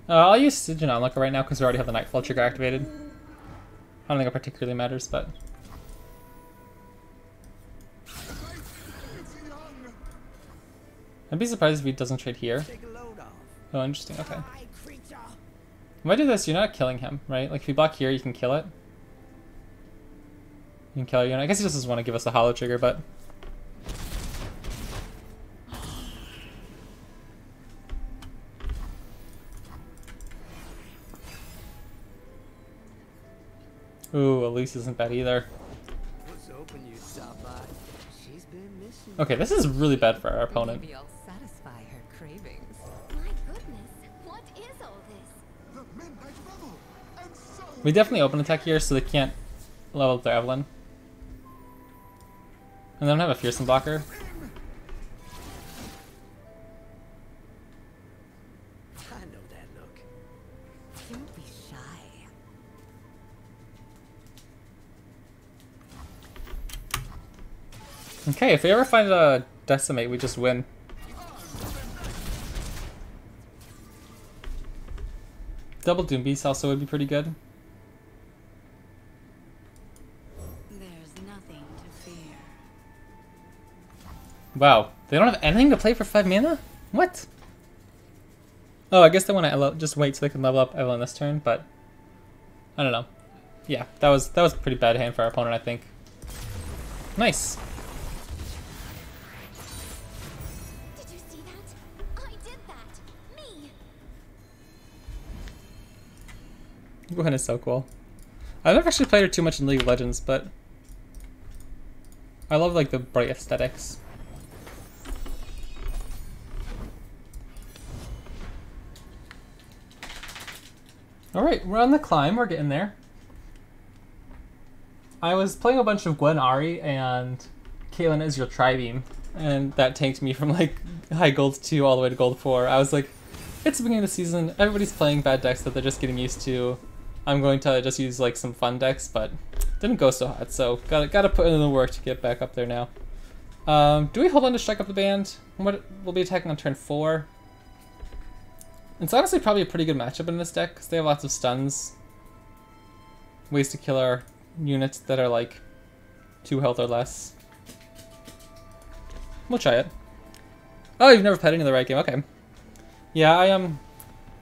I'll use Siege and Onlooker right now because we already have the Nightfall trigger activated. I don't think it particularly matters, but... I'd be surprised if he doesn't trade here. Oh, interesting, okay. If I do this, you're not killing him, right? Like, if you block here, you can kill it. You can kill your unit. I guess he just doesn't want to give us the hollow trigger, but... Ooh, Elise isn't bad either. Okay, this is really bad for our opponent. Maybe I'll satisfy her cravings. My goodness, what is all this? The Midnight Rebel, and so We definitely open attack here so they can't level up their Evelyn. And they don't have a Fearsome blocker. I know that look. Don't be shy. Okay, if we ever find a Decimate, we just win. Double Doombeast also would be pretty good. There's nothing to fear. Wow, they don't have anything to play for 5 mana? What? Oh, I guess they want to just wait so they can level up Evelyn this turn, but I don't know. Yeah, that was a pretty bad hand for our opponent, I think. Nice. Did you see that? I did that. Me. Gwen is so cool. I've never actually played her too much in League of Legends, but I love like the bright aesthetics. Alright, we're on the climb, we're getting there. I was playing a bunch of Gwen Ari and Caitlyn is your Tri-Beam, and that tanked me from like high gold 2 all the way to gold 4. I was like, it's the beginning of the season, everybody's playing bad decks that they're just getting used to. I'm going to just use like some fun decks, but didn't go so hot, so gotta put in the work to get back up there now. Do we hold on to Strike Up the Band? What we'll be attacking on turn 4. It's honestly probably a pretty good matchup in this deck, because they have lots of stuns. Ways to kill our units that are like 2 health or less. We'll try it. Oh, you've never played any of the right game, okay. Yeah,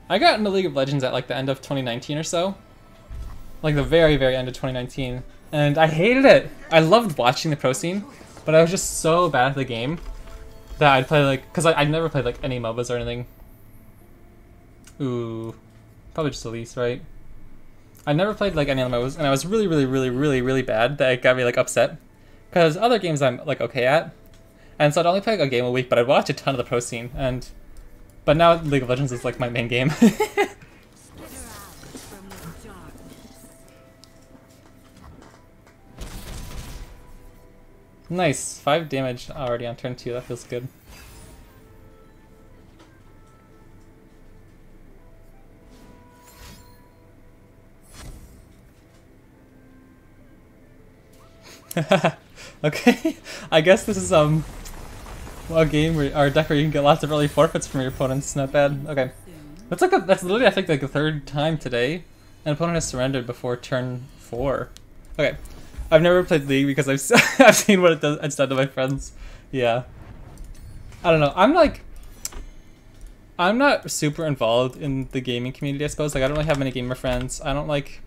I got into League of Legends at like the end of 2019 or so. Like the very, very end of 2019. And I hated it! I loved watching the pro scene, but I was just so bad at the game that I'd play like, because I'd never played like any MOBAs or anything. Ooh, probably just Elise, right? I never played like any of the MOBAs, and I was really, really, really, really, really bad that it got me like upset. Because other games I'm like okay at, and so I'd only play like a game a week, but I'd watch a ton of the pro scene, and but now League of Legends is like my main game. Nice, 5 damage already on turn 2. That feels good. Okay, I guess this is a game where, or a deck where you can get lots of early forfeits from your opponents. Not bad. Okay, that's literally I think like the 3rd time today an opponent has surrendered before turn 4. Okay, I've never played League because I've seen what it's done to my friends. Yeah, I don't know. I'm not super involved in the gaming community. I suppose like I don't really have many gamer friends. I don't like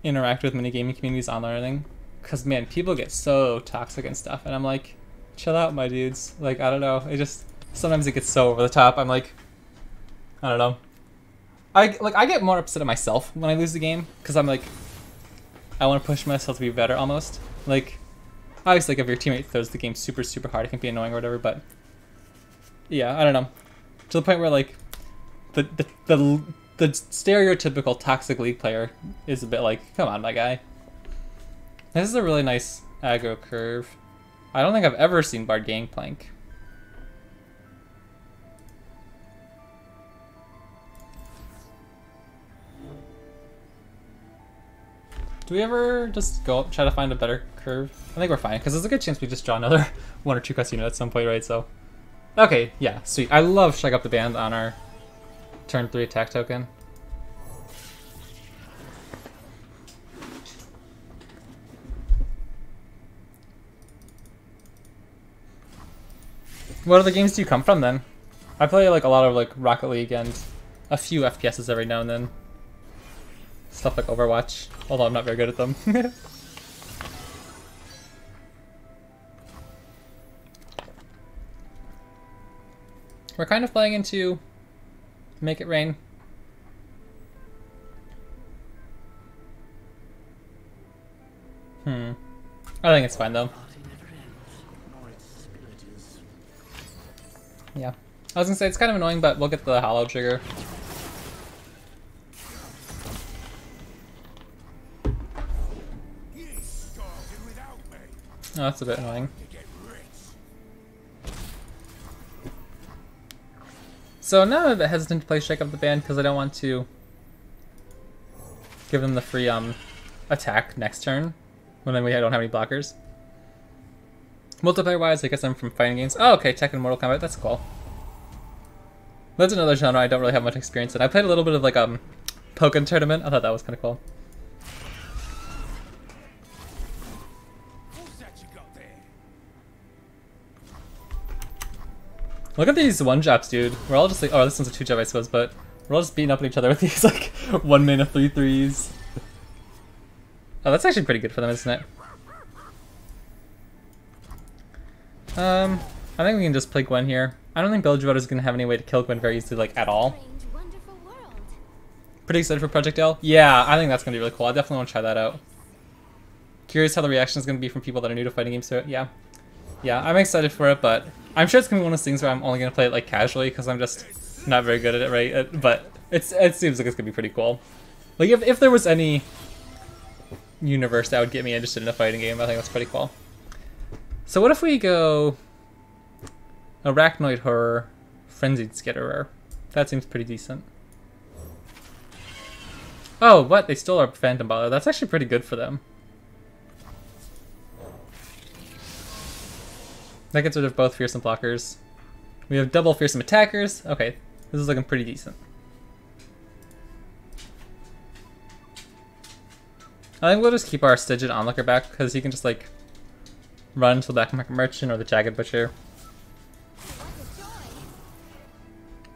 interact with many gaming communities online or anything. Because, man, people get so toxic and stuff, and I'm like, chill out, my dudes. Like, I don't know, it just, sometimes it gets so over the top, I'm like, I don't know. I get more upset at myself when I lose the game, because I'm like, I want to push myself to be better, almost. Like, obviously, like, if your teammate throws the game super, super hard, it can be annoying or whatever, but, yeah, I don't know. To the point where, like, the stereotypical toxic League player is a bit like, come on, my guy. This is a really nice aggro curve. I don't think I've ever seen Bard Gangplank. Do we ever just go try to find a better curve? I think we're fine, because there's a good chance we just draw another 1 or 2 quest unit at some point, right? So, okay, yeah, sweet. I love Shake Up the Band on our turn 3 attack token. What other games do you come from then? I play like a lot of like Rocket League and a few FPSs every now and then. Stuff like Overwatch, although I'm not very good at them. We're kind of playing into Make It Rain. I think it's fine though. Yeah. I was gonna say it's kind of annoying, but we'll get the hollow trigger. Oh, that's a bit annoying. So now I'm a bit hesitant to play Shake Up the Band because I don't want to give them the free attack next turn when then we don't have any blockers. Multiplayer wise, I guess I'm from fighting games. Oh, okay, Tekken Mortal Kombat, that's cool. That's another genre I don't really have much experience in. I played a little bit of like Pokken Tournament. I thought that was kind of cool. Look at these 1-drops, dude. We're all just like, oh, this one's a 2-drop, I suppose, but we're all just beating up at each other with these like 1-mana 3/3s. Oh, that's actually pretty good for them, isn't it? I think we can just play Gwen here. I don't think Bilgewater is going to have any way to kill Gwen very easily, like, at all. Pretty excited for Project L? Yeah, I think that's going to be really cool. I definitely want to try that out. Curious how the reaction is going to be from people that are new to fighting games to it. Yeah. Yeah, I'm excited for it, but I'm sure it's going to be one of those things where I'm only going to play it, like, casually, because I'm just not very good at it, right? But it seems like it's going to be pretty cool. Like, if there was any universe that would get me interested in a fighting game, I think that's pretty cool. So what if we go Arachnoid Horror, Frenzied Skitterer? That seems pretty decent. Oh, what? They stole our Phantom Baller. That's actually pretty good for them. That gets rid of both fearsome blockers. We have double fearsome attackers. Okay, This is looking pretty decent. I think we'll just keep our Stygian Onlooker back because he can just like run to the Black Market Merchant or the Jagged Butcher.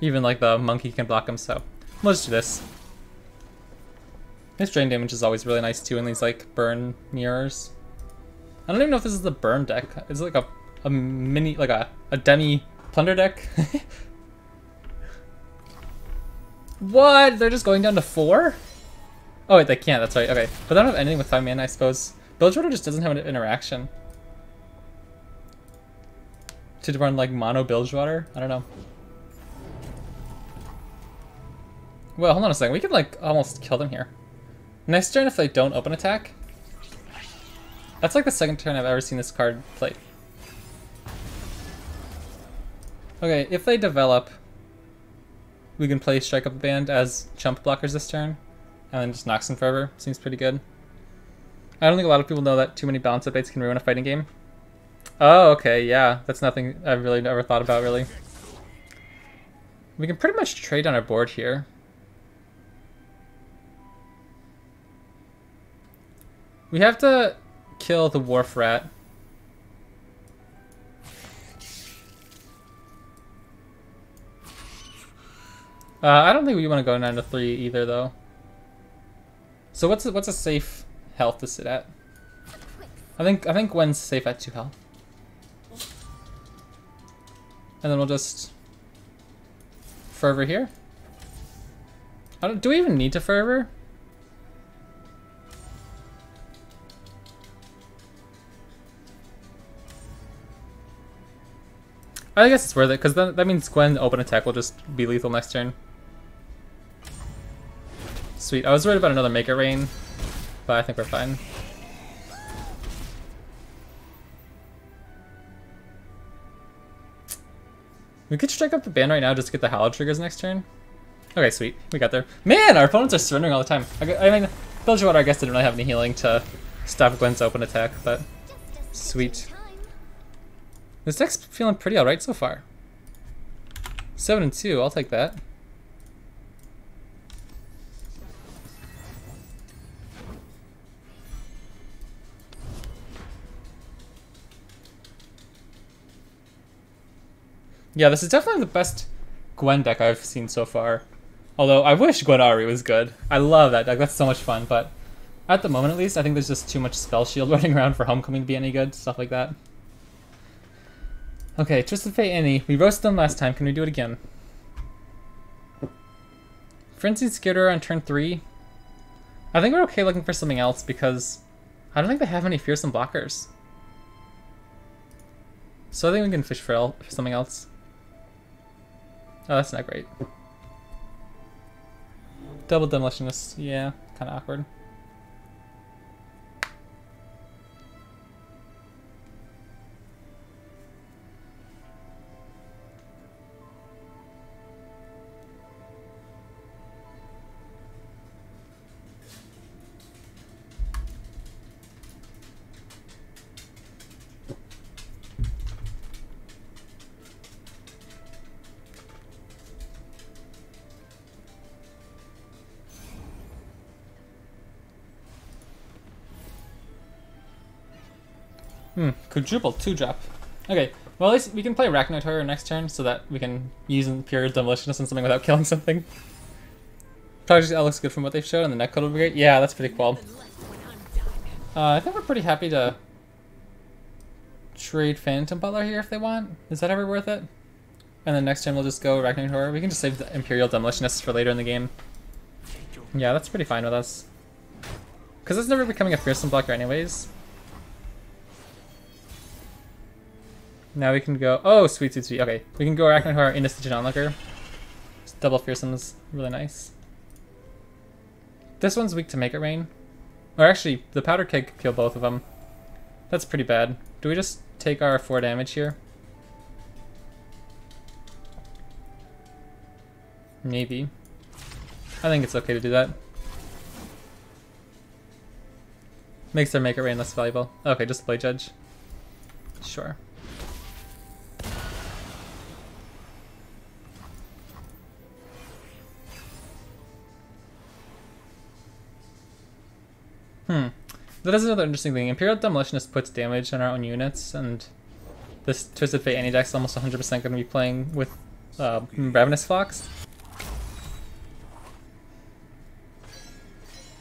Even like the monkey can block him, so we'll just do this. His drain damage is always really nice too in these like burn mirrors. I don't even know if this is the burn deck. It's like a mini, like a demi plunder deck. What? They're just going down to 4? Oh wait, they can't, that's right, okay. But they don't have anything with 5 mana, I suppose. Bilgewater just doesn't have an interaction. To run like mono Bilgewater? I don't know. Well, hold on a second, we could like almost kill them here. Next turn if they don't open attack. That's like the second turn I've ever seen this card played. Okay, if they develop, we can play Strike Up the Band as chump blockers this turn, and then just Nox them forever. Seems pretty good. I don't think a lot of people know that too many balance updates can ruin a fighting game. Oh, okay, yeah. That's nothing I've really never thought about, really. We can pretty much trade on our board here. We have to kill the Wharf Rat. I don't think we want to go 9 to 3 either, though. So what's a safe health to sit at? I think Gwen's safe at 2 health. And then we'll just fervor here. Do we even need to fervor? I guess it's worth it because that means Gwen open attack will just be lethal next turn. Sweet. I was worried about another Make It Rain, but I think we're fine. We could strike up the band right now just to get the Hallow triggers next turn. Okay, sweet. We got there. Man, our opponents are surrendering all the time. I mean, Bilgewater I guess didn't really have any healing to stop Gwen's open attack, but sweet. This deck's feeling pretty alright so far. 7-2, I'll take that. Yeah, this is definitely the best Gwen deck I've seen so far. Although I wish Gwen Ari was good. I love that deck, that's so much fun, but at the moment at least, I think there's just too much Spell Shield running around for Homecoming to be any good, stuff like that. Okay, Twisted Fate Annie. We roasted them last time, can we do it again? Frenzied Skitter on turn 3. I think we're okay looking for something else because I don't think they have any fearsome blockers. So I think we can fish for something else. Oh, that's not great. Double Demolitionist, yeah, kind of awkward. Quadruple 2-drop. Okay, well at least we can play Runeterra next turn so that we can use Imperial Demolitionist on something without killing something. Project L looks good from what they've shown and the netcode will be great. Yeah, that's pretty cool. I think we're pretty happy to trade Phantom Butler here if they want. Is that ever worth it? And then next turn we'll just go Runeterra. We can just save the Imperial Demolitionist for later in the game. Yeah, that's pretty fine with us. Because it's never becoming a fearsome blocker anyways. Now we can go, oh sweet, sweet, sweet, okay. We can go Runeterra into Stygian Onlooker. Just double fearsome's really nice. This one's weak to Make It Rain. Or actually, the Powder Keg could kill both of them. That's pretty bad. Do we just take our 4 damage here? Maybe. I think it's okay to do that. Makes their Make It Rain less valuable. Okay, just play Judge. Sure. That is another interesting thing. Imperial Demolitionist puts damage on our own units, and this Twisted Fate any deck's almost 100% going to be playing with Ravenous Fox.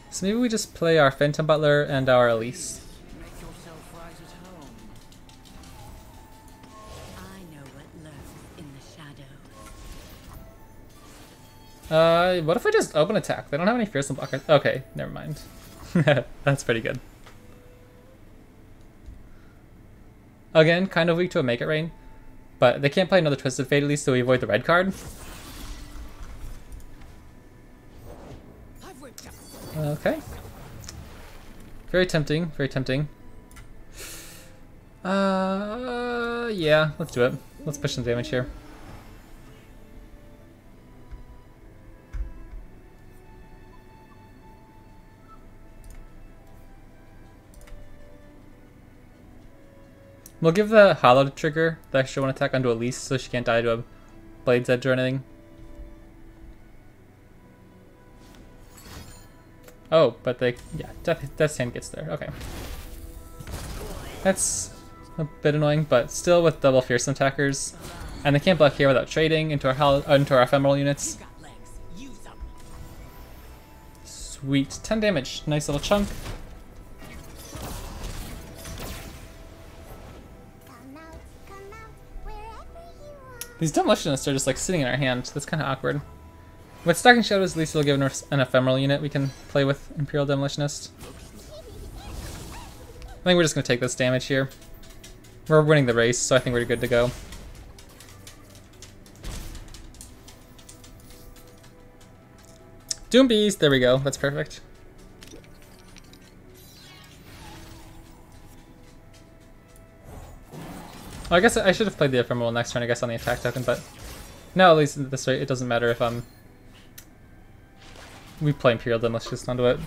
So maybe we just play our Phantom Butler and our Elise. Make yourself right at home. I know what lurks in the shadows. What if we just open attack? They don't have any fearsome blockers. Okay, never mind. That's pretty good. Again, kind of weak to a Make It Rain, but they can't play another Twisted Fate at least, so we avoid the red card. Okay. Very tempting, very tempting. Yeah, let's do it. Let's push some damage here. We'll give the Hallowed trigger the extra one attack onto Elise so she can't die to a Blade's Edge or anything. Oh, but they, yeah, Death's Hand gets there. Okay. That's a bit annoying, but still with double fearsome attackers. And they can't block here without trading into our ephemeral units. Sweet. 10 damage. Nice little chunk. These Demolitionists are just like sitting in our hand. That's kind of awkward. With Stacking Shadows, at least it'll give us an ephemeral unit we can play with Imperial Demolitionist. I think we're just going to take this damage here. We're winning the race, so I think we're good to go. Doom Beast, there we go. That's perfect. Oh, I guess I should have played the ephemeral next turn, I guess, on the attack token, but now at least at this rate, it doesn't matter if we play Imperial Demolitionist onto it.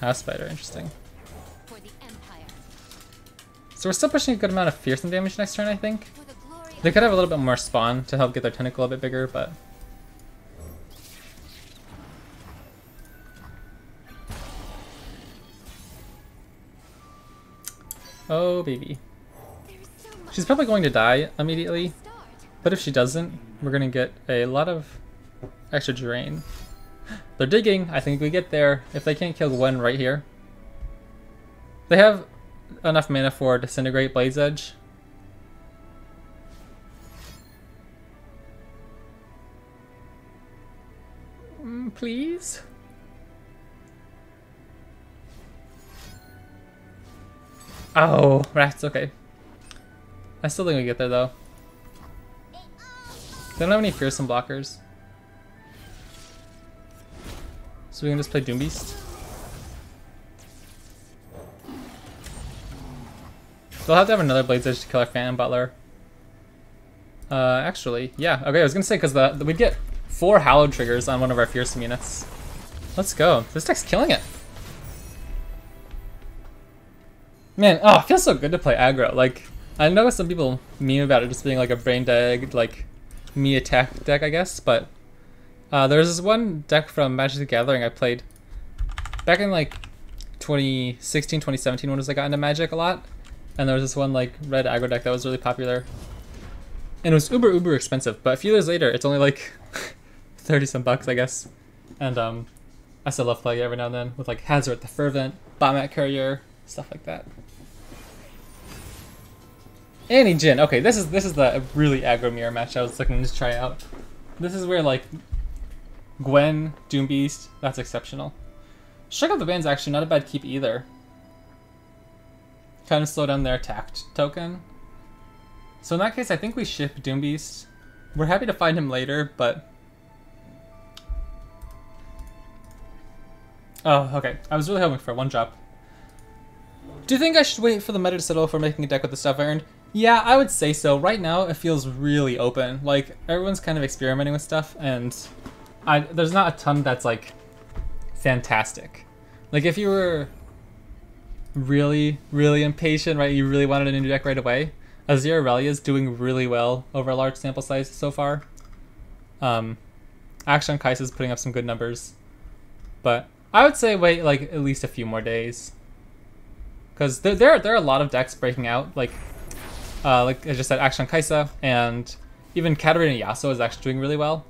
House Spider, interesting. For the Empire. So we're still pushing a good amount of fearsome damage next turn, I think. For the glory They could have a little bit more spawn to help get their tentacle a bit bigger, but... Oh, baby. There's so much She's probably going to die immediately, start. but if she doesn't, we're going to get a lot of extra drain. They're digging. I think we get there. If they can't kill Gwen right here. They have enough mana for Disintegrate Blade's Edge. Please? Oh, rats, okay. I still think we get there though. They don't have any fearsome blockers. So we can just play Doom Beast. They'll have to have another Blade's Edge to kill our Phantom Butler. Actually, yeah. Okay, I was gonna say, because we'd get 4 Hallowed triggers on one of our fearsome units. Let's go. This deck's killing it. Man, oh, it feels so good to play aggro. Like, I know some people meme about it just being like a brain deck, like, me attack deck, I guess, but there's this one deck from Magic the Gathering I played back in like 2016, 2017 when I got into Magic a lot, and there was this one like red aggro deck that was really popular, and it was uber expensive, but a few years later it's only like 30 some bucks, I guess, and I still love playing it every now and then with like Hazard the Fervent, Bombat Courier, stuff like that. Annie Jin. Okay, this is the really aggro mirror match I was looking to try out. This is where like Gwen, Doom Beast, that's exceptional. Strike Out the Band's actually not a bad keep either. Kind of slow down their attack token. So in that case, I think we ship Doom Beast. We're happy to find him later, but... Oh, okay. I was really hoping for a 1-drop. Do you think I should wait for the meta to settle for making a deck with the stuff I earned? Yeah, I would say so. Right now, it feels really open. Like, everyone's kind of experimenting with stuff, and there's not a ton that's, like, fantastic. Like, if you were really impatient, right, you really wanted a new deck right away, Azir Aurelia is doing really well over a large sample size so far. Action Kai'Sa is putting up some good numbers. But I would say wait like at least a few more days. Because there are a lot of decks breaking out, like I just said, Action Kaisa, and even Katarina Yasuo is actually doing really well.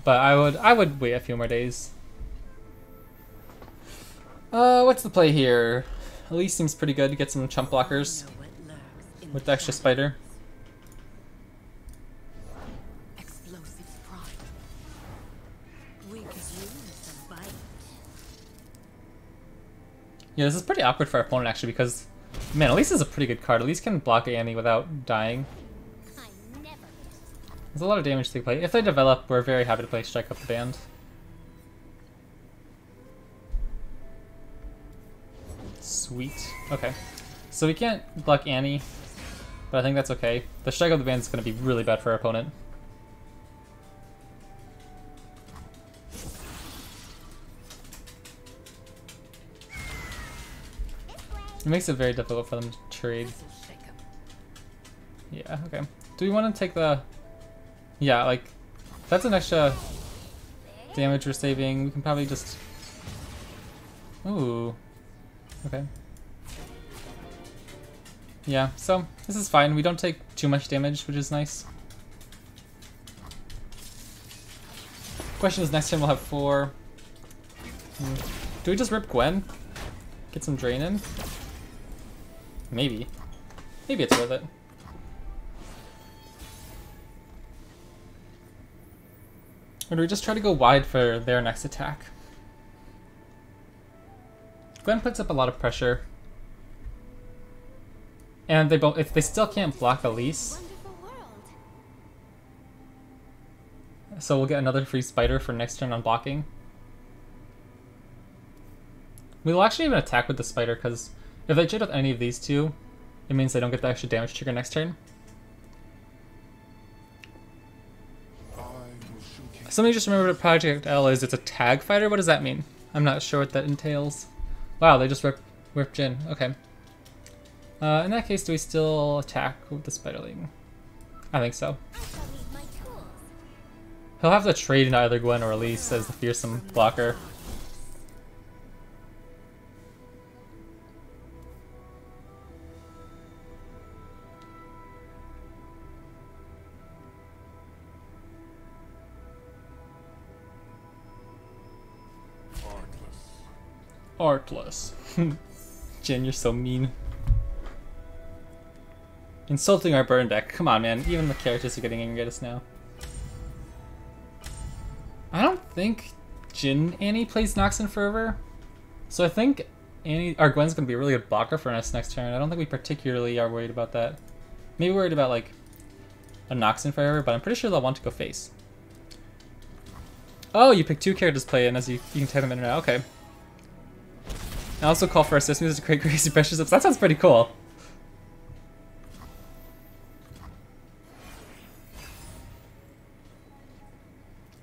But I would wait a few more days. What's the play here? Elise seems pretty good to get some chump blockers with the extra spider. Explosives prime. We could use some bite. Yeah, this is pretty awkward for our opponent actually because, man, Elise is a pretty good card. Elise can block Annie without dying. I never miss. There's a lot of damage to play. If they develop, we're very happy to play Strike Up the Band. Sweet. Okay. So we can't block Annie, but I think that's okay. The Strike Up the Band is going to be really bad for our opponent. It makes it very difficult for them to trade. Yeah, okay. Do we want to take the... Yeah, like, that's an extra damage we're saving. We can probably just... Ooh. Okay. Yeah, so this is fine. We don't take too much damage, which is nice. Question is, next turn we'll have 4. Do we just rip Gwen? Get some drain in? Maybe. Maybe it's worth it. Or do we just try to go wide for their next attack? Gwen puts up a lot of pressure. And they both, if they still can't block Elise, Wonderful world. so we'll get another free spider for next turn on blocking. We'll actually even attack with the spider because if they trade with any of these two, it means they don't get the extra damage trigger next turn. Somebody just remembered what Project L is. It's a tag fighter? What does that mean? I'm not sure what that entails. Wow, they just ripped Jin. Okay. In that case, do we still attack with the Spiderling? I think so. I shall need my tools. He'll have to trade into either Gwen or Elise as the fearsome blocker. Artless. Jin, you're so mean. Insulting our burn deck. Come on, man. Even the characters are getting angry at us now. I don't think Jin Annie plays Noxen Fervor. So I think Annie or Gwen's gonna be a really good blocker for us next turn. I don't think we particularly are worried about that. Maybe worried about like a Noxen Fervor, but I'm pretty sure they'll want to go face. Oh, you pick 2 characters to play in as you can take them in and out. Okay. I also call for assist music to create crazy pressure zips. That sounds pretty cool.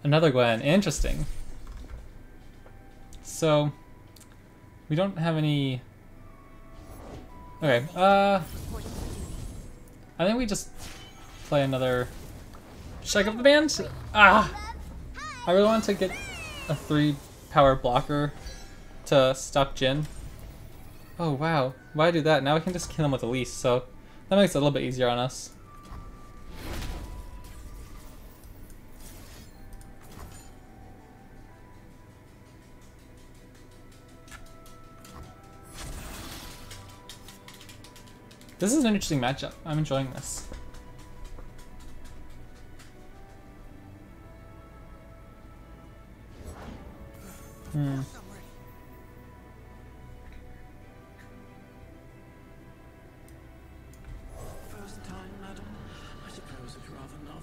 Another Gwen. Interesting. So, we don't have any... Okay, I think we just play another... Shake Up the Band? Ah! I really want to get a 3-power blocker to stop Jin. Oh wow, why do that? Now we can just kill him with Elise, so that makes it a little bit easier on us. This is an interesting matchup. I'm enjoying this. First time, madam. I suppose it's rather novel.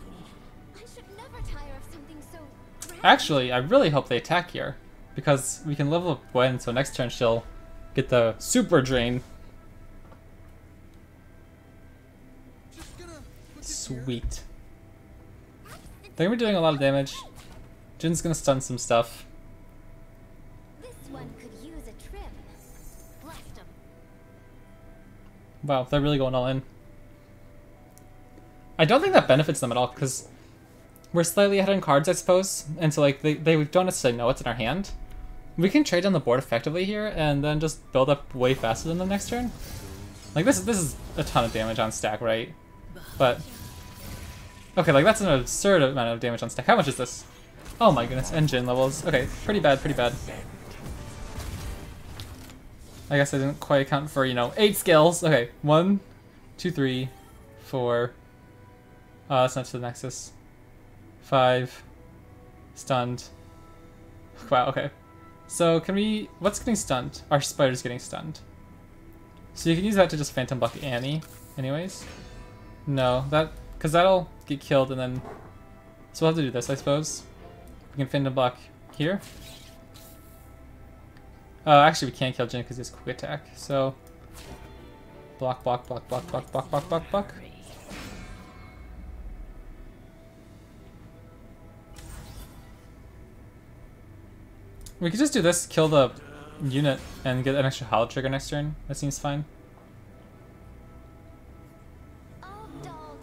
I should never tire of something so grand. Actually, I really hope they attack here, because we can level up Gwen, so next turn she'll get the super drain. Sweet. They're gonna be doing a lot of damage. Jin's gonna stun some stuff. This one could use a trim. Blast 'em. Wow, they're really going all in. I don't think that benefits them at all, because we're slightly ahead on cards, I suppose, and so like they don't necessarily know what's in our hand. We can trade down the board effectively here, and then just build up way faster than the next turn. Like this is a ton of damage on stack, right? But okay, like that's an absurd amount of damage on stack. How much is this? Oh my goodness, engine levels. Okay, pretty bad, pretty bad. I guess I didn't quite account for, you know, 8 skills. Okay, 1, 2, 3, 4. That's not to the Nexus. 5. Stunned. Wow, okay. So can we... What's getting stunned? Our spider's getting stunned. So you can use that to just Phantom Block Annie, anyways. No, that... Because that'll get killed and then... So we'll have to do this, I suppose. We can Phantom Block here. Actually, we can't kill Jin because he has quick attack. So... Block, block, block, block, block, block, block, block, block. We could just do this, kill the unit, and get an extra Hollow Trigger next turn. That seems fine.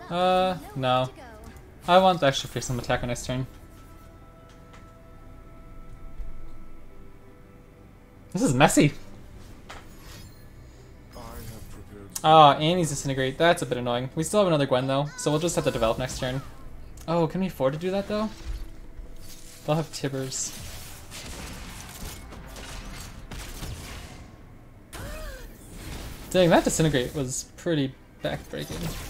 No. I want the extra fearsome attacker next turn. This is messy. Ah, Annie's Disintegrate. That's a bit annoying. We still have another Gwen though, so we'll just have to develop next turn. Oh, can we afford to do that though? They'll have Tibbers. Dang, that Disintegrate was pretty backbreaking.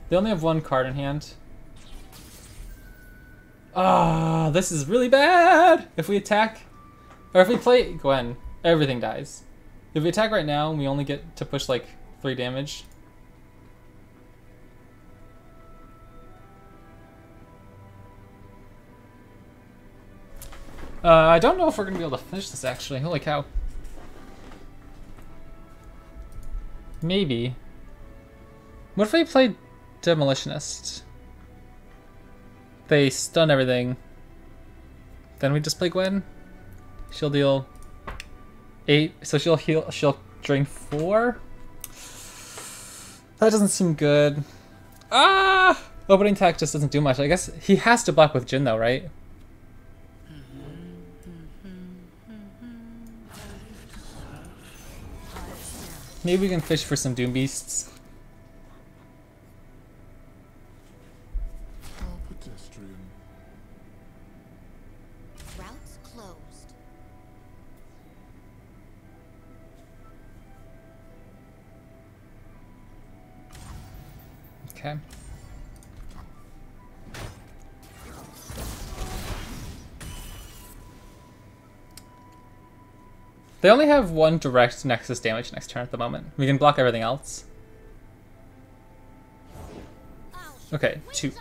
They only have 1 card in hand. Ah, this is really bad! If we attack, or if we play Gwen, everything dies. If we attack right now, we only get to push like 3 damage. I don't know if we're gonna be able to finish this actually. Holy cow. Maybe. What if we played Demolitionist? They stun everything. Then we just play Gwen. She'll deal 8, so she'll drain 4? That doesn't seem good. Ah! Opening attack just doesn't do much. I guess he has to block with Jin though, right? Maybe we can fish for some Doom Beasts. Routes closed. Okay. They only have 1 direct Nexus damage next turn at the moment. We can block everything else. Okay, 2.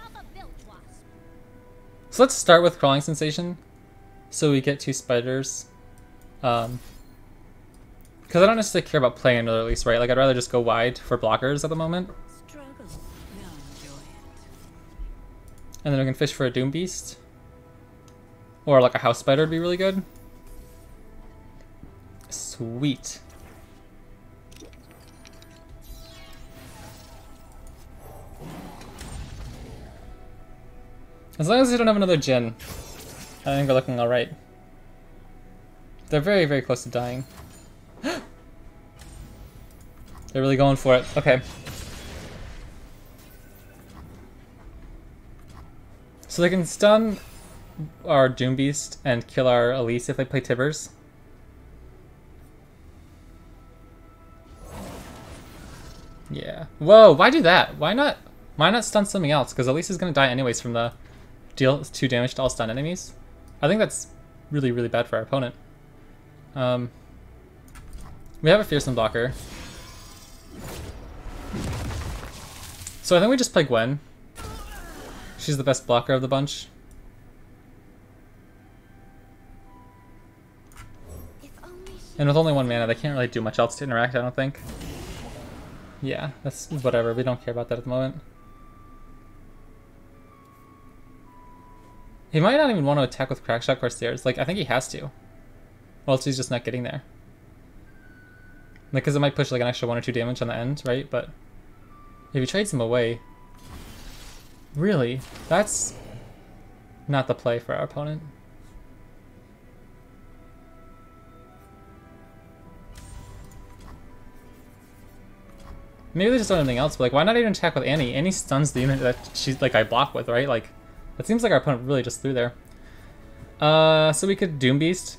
So let's start with Crawling Sensation. So we get 2 spiders. Because I don't necessarily care about playing another Elise, right? Like I'd rather just go wide for blockers at the moment. Struggle. Now enjoy it. And then we can fish for a Doom Beast. Or like a House Spider would be really good. Sweet. As long as we don't have another Jin, I think we're looking alright. They're very, very close to dying. They're really going for it. Okay. So they can stun our Doom Beast and kill our Elise if they play Tibbers. Yeah. Whoa, why do that? Why not stun something else? Because Elise is going to die anyways from the deal 2 damage to all stun enemies. I think that's really, really bad for our opponent. We have a Fearsome Blocker. So I think we just play Gwen. She's the best blocker of the bunch. And with only 1 mana, they can't really do much else to interact, I don't think. Yeah, that's whatever. We don't care about that at the moment. He might not even want to attack with Crackshot Corsairs. Like, I think he has to. Or else he's just not getting there. Like, because it might push like an extra 1 or 2 damage on the end, right? But if he trades him away... Really? That's not the play for our opponent. Maybe they just don't have anything else, but like, why not even attack with Annie? Annie stuns the unit that she's like I block with, right? Like, it seems like our opponent really just threw there. So we could Doom Beast,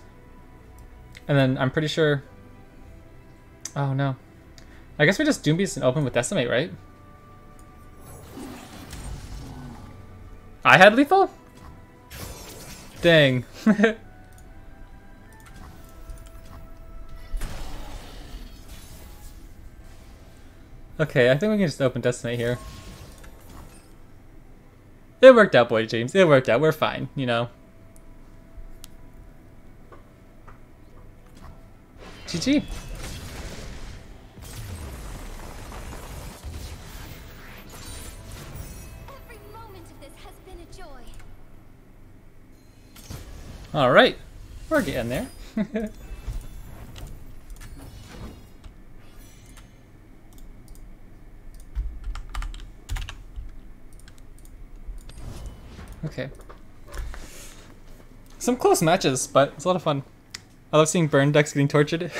and then I'm pretty sure. Oh no, I guess we just Doom Beast and open with Decimate, right? I had lethal? Dang. Okay, I think we can just open Decimate here. It worked out, boy James. It worked out. We're fine, you know. GG. Every moment of this has been a joy. All right, we're getting there. Okay. Some close matches, but it's a lot of fun. I love seeing burn decks getting tortured.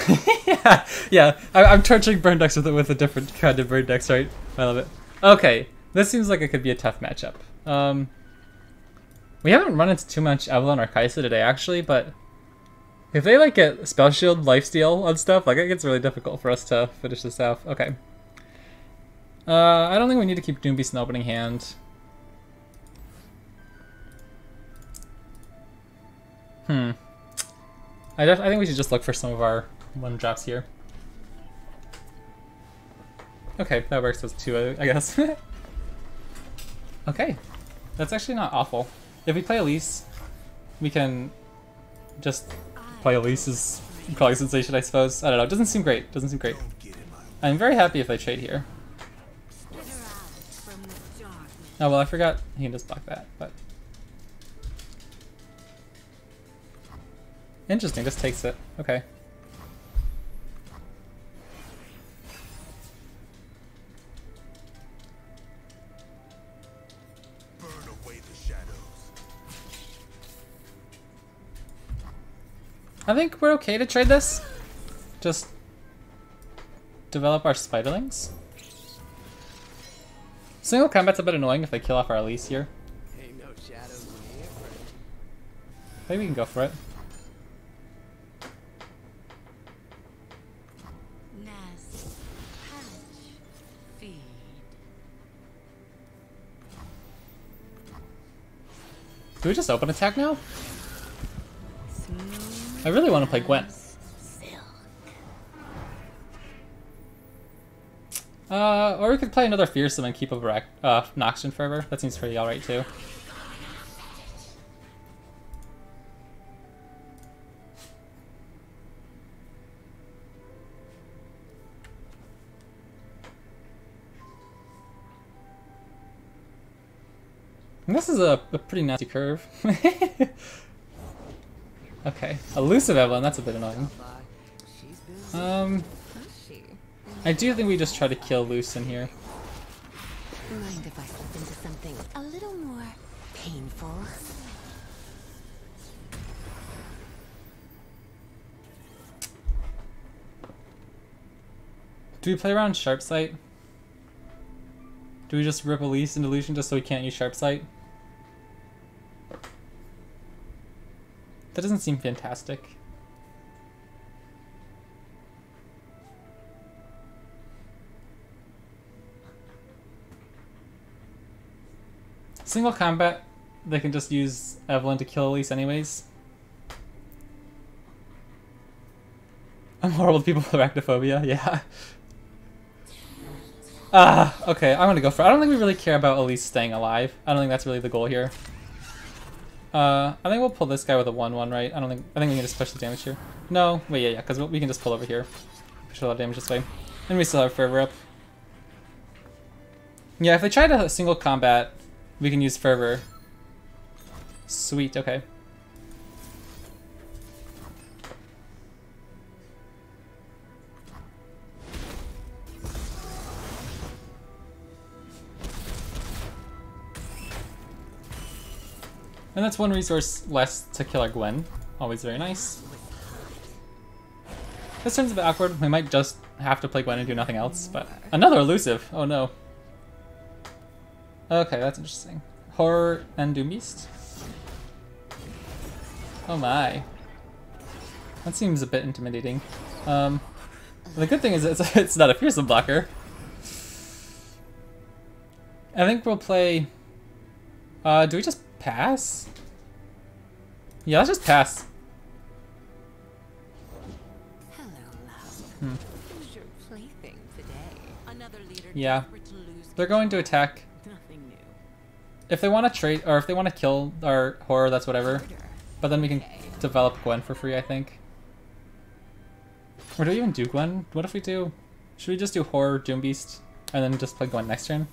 yeah. I'm torturing burn decks with a different kind of burn decks, right? I love it. Okay, this seems like it could be a tough matchup. We haven't run into too much Evelyn or Kaisa today, actually, but if they like get Spell Shield, Lifesteal on stuff, like it gets really difficult for us to finish this off. Okay. I don't think we need to keep Doom Beast in the opening hand. I think we should just look for some of our 1-drops here. Okay, that works with 2, I guess. Okay, that's actually not awful. If we play Elise, we can just play Elise's probably sensation, I suppose. I don't know, it doesn't seem great. Doesn't seem great. I'm very happy if they trade here. Oh well, I forgot he can just block that, but... Interesting, just takes it. Okay. Burn away the shadows. I think we're okay to trade this. Just develop our Spiderlings. Single combat's a bit annoying if they kill off our Elise here. Ain't no shadows in here, friend. Maybe we can go for it. Nest, hatch, feed. Do we just open attack now? I really want to play Gwen. Or we could play another Fearsome and keep a Noxian Fervor. That seems pretty alright too. And this is a pretty nasty curve. Okay, elusive Evelyn, that's a bit annoying. I do think we just try to kill Luce in here. Mind if I slip into something a little more painful? Do we play around Sharp Sight? Do we just rip Elise into Lucian just so we can't use Sharp Sight? That doesn't seem fantastic. Single combat, they can just use Evelyn to kill Elise anyways. I'm horrible to people with arachnophobia, yeah. Okay, I'm gonna go for it. I don't think we really care about Elise staying alive. I don't think that's really the goal here. I think we'll pull this guy with a 1/1, right? I think we can just push the damage here. No, wait, yeah, because we can just pull over here. Push a lot of damage this way. And we still have Fervor up. Yeah, if they try to single combat, we can use Fervor. Sweet, okay. And that's one resource less to kill our Gwen. Always very nice. This turns a bit awkward. We might just have to play Gwen and do nothing else, but... Another elusive! Oh no. Okay, that's interesting. Horror and Doom Beast? Oh my. That seems a bit intimidating. The good thing is it's not a fearsome blocker. I think we'll play... do we just pass? Yeah, let's just pass. Hello, love. Who's your plaything today? Another leader Yeah. desperate to lose They're going to attack. nothing new. If they want to trade, or if they want to kill our horror, that's whatever. But then we can develop Gwen for free, I think. Or do we even do Gwen? What if we do... Should we just do horror, Doom Beast, and then just play Gwen next turn?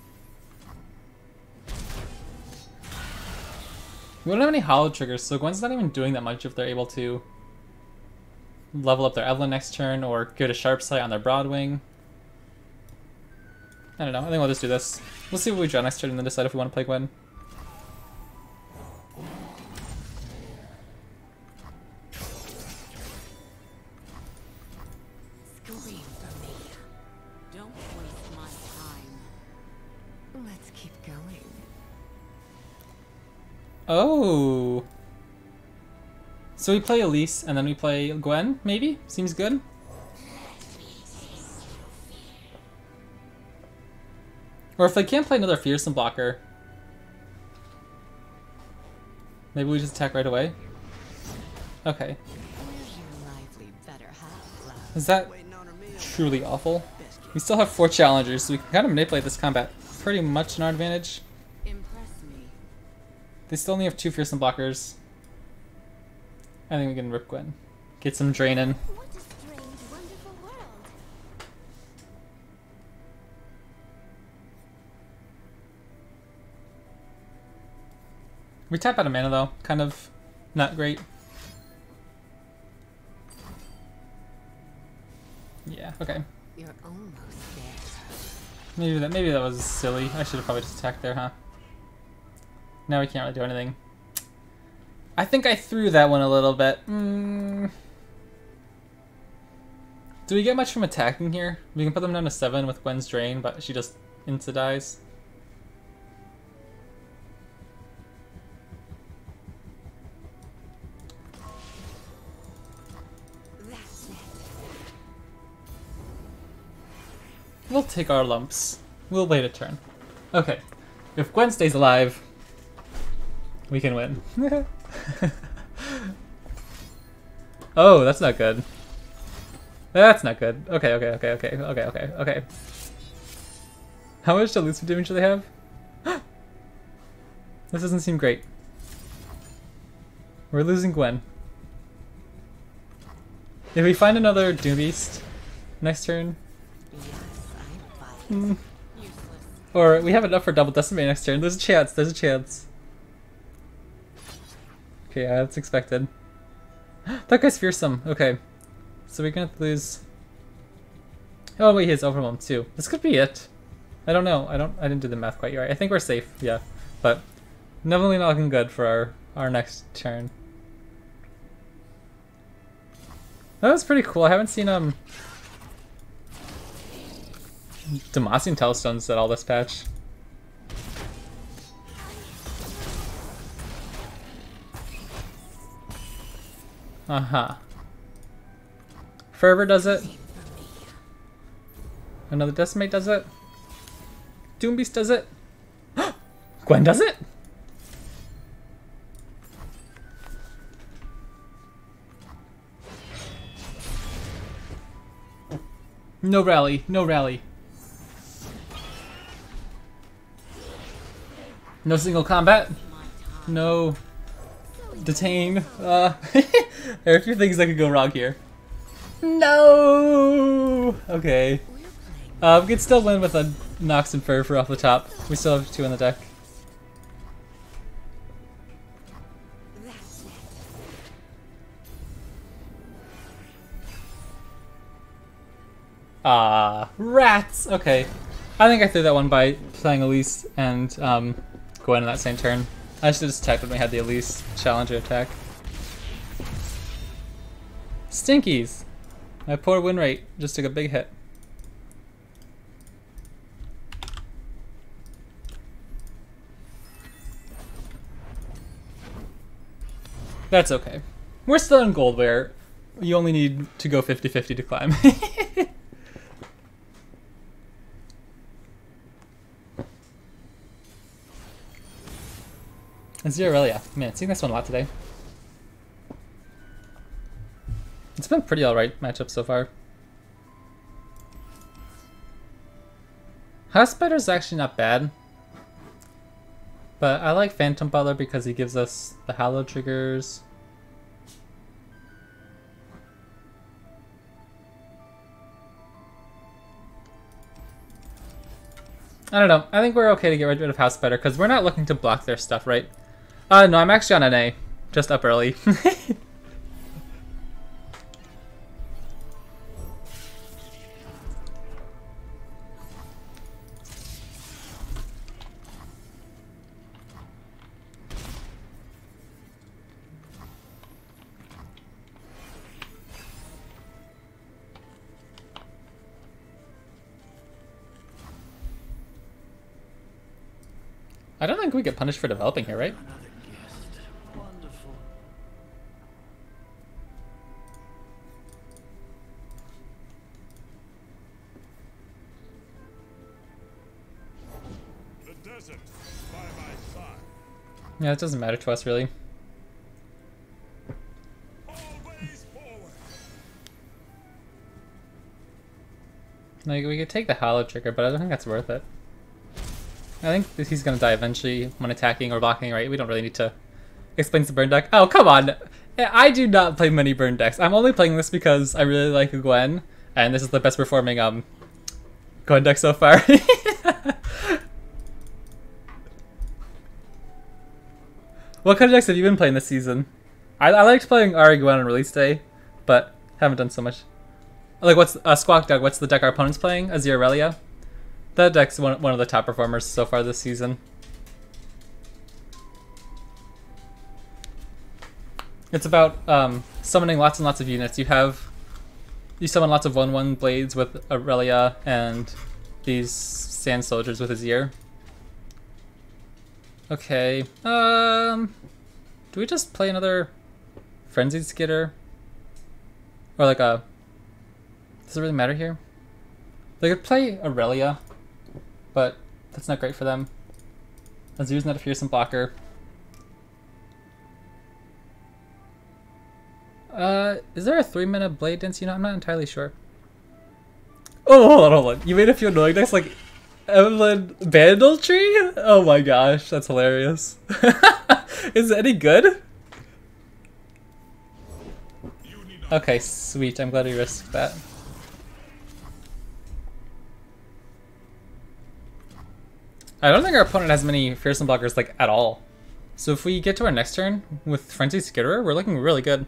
We don't have any hollow triggers, so Gwen's not even doing that much if they're able to level up their Evelyn next turn or get a sharp sight on their Broadwing. I don't know, I think we'll just do this. We'll see what we draw next turn and then decide if we want to play Gwen. Scream for me. Don't waste my time. Let's keep going. Oh. So we play Elise and then we play Gwen, maybe? Seems good. Or if they can't play another fearsome blocker, maybe we just attack right away. Okay. Where's your lively better half, love? Is that truly awful? We still have 4 challengers, so we can kind of manipulate this combat pretty much in our advantage. Impress me. They still only have 2 fearsome blockers. I think we can rip Gwen. Get some drain in. What a strange, wonderful world. We tap out of mana though, kind of not great. Yeah, okay. You're almost there. Maybe that was silly. I should have probably just attacked there, huh? Now we can't really do anything. I think I threw that one a little bit. Do we get much from attacking here? We can put them down to 7 with Gwen's Drain, but she just insta-dies. That's it. We'll take our lumps. We'll wait a turn. Okay. If Gwen stays alive, we can win. Oh, that's not good. That's not good. Okay. How much elusive damage do they have? This doesn't seem great. We're losing Gwen. If we find another Doom Beast next turn, Yes, I'm fine. Useless. or we have enough for double decimate next turn, there's a chance, Okay, yeah, that's expected. That guy's fearsome. Okay. So we're gonna lose... Oh wait, he has overwhelm too. This could be it. I don't know. I didn't do the math quite right. I think we're safe, yeah. But definitely not looking good for our next turn. That was pretty cool. I haven't seen Demacian Telestones at all this patch. Uh-huh. Fervor does it. Another Decimate does it. Doom Beast does it. Gwen does it? No rally, no rally. No single combat. No detain. There are a few things that could go wrong here. No. Okay. We can still win with a Nox and Fervor off the top. We still have 2 in the deck. Ah, rats! Okay. I think I threw that one by playing Elise and Gwen in that same turn. I should have just attacked when we had the Elise challenger attack. Stinkies! My poor win rate just took a big hit. That's okay. We're still in gold where you only need to go 50-50 to climb. Zero Aurelia. Man, seeing this one a lot today. It's been a pretty alright matchup so far. House Spider's actually not bad. But I like Phantom Butler because he gives us the Hallow triggers. I don't know. I think we're okay to get rid of House Spider because we're not looking to block their stuff, right? No, I'm actually on NA. Just up early. I don't think we get punished for developing here, right? Another guest. Wonderful. The desert by my side. Yeah, it doesn't matter to us, really. Always forward. Like, we could take the Hallow trigger, but I don't think that's worth it. I think he's gonna die eventually when attacking or blocking, right? We don't really need to explain the burn deck. Oh, come on! I do not play many burn decks. I'm only playing this because I really like Gwen, and this is the best performing Gwen deck so far. What kind of decks have you been playing this season? I liked playing Ari Gwen on release day, but haven't done so much. Like, what's Squawk Dog? What's the deck our opponent's playing? Azir Aurelia? That deck's one of the top performers so far this season. It's about summoning lots and lots of units. You summon lots of 1/1 blades with Aurelia and these sand soldiers with Azir. Okay. Do we just play another Frenzied Skitter? Or like a... Does it really matter here? They could play Aurelia, but that's not great for them. Azir's not a fearsome blocker. Is there a 3-mana Blade Dance? You know, I'm not entirely sure. Oh, hold on. You made a few annoying decks like Evelyn Bandletree? Oh my gosh, that's hilarious. Is it any good? Okay, sweet. I'm glad we risked that. I don't think our opponent has many fearsome blockers, like, at all. So if we get to our next turn with Frenzied Skitterer, we're looking really good.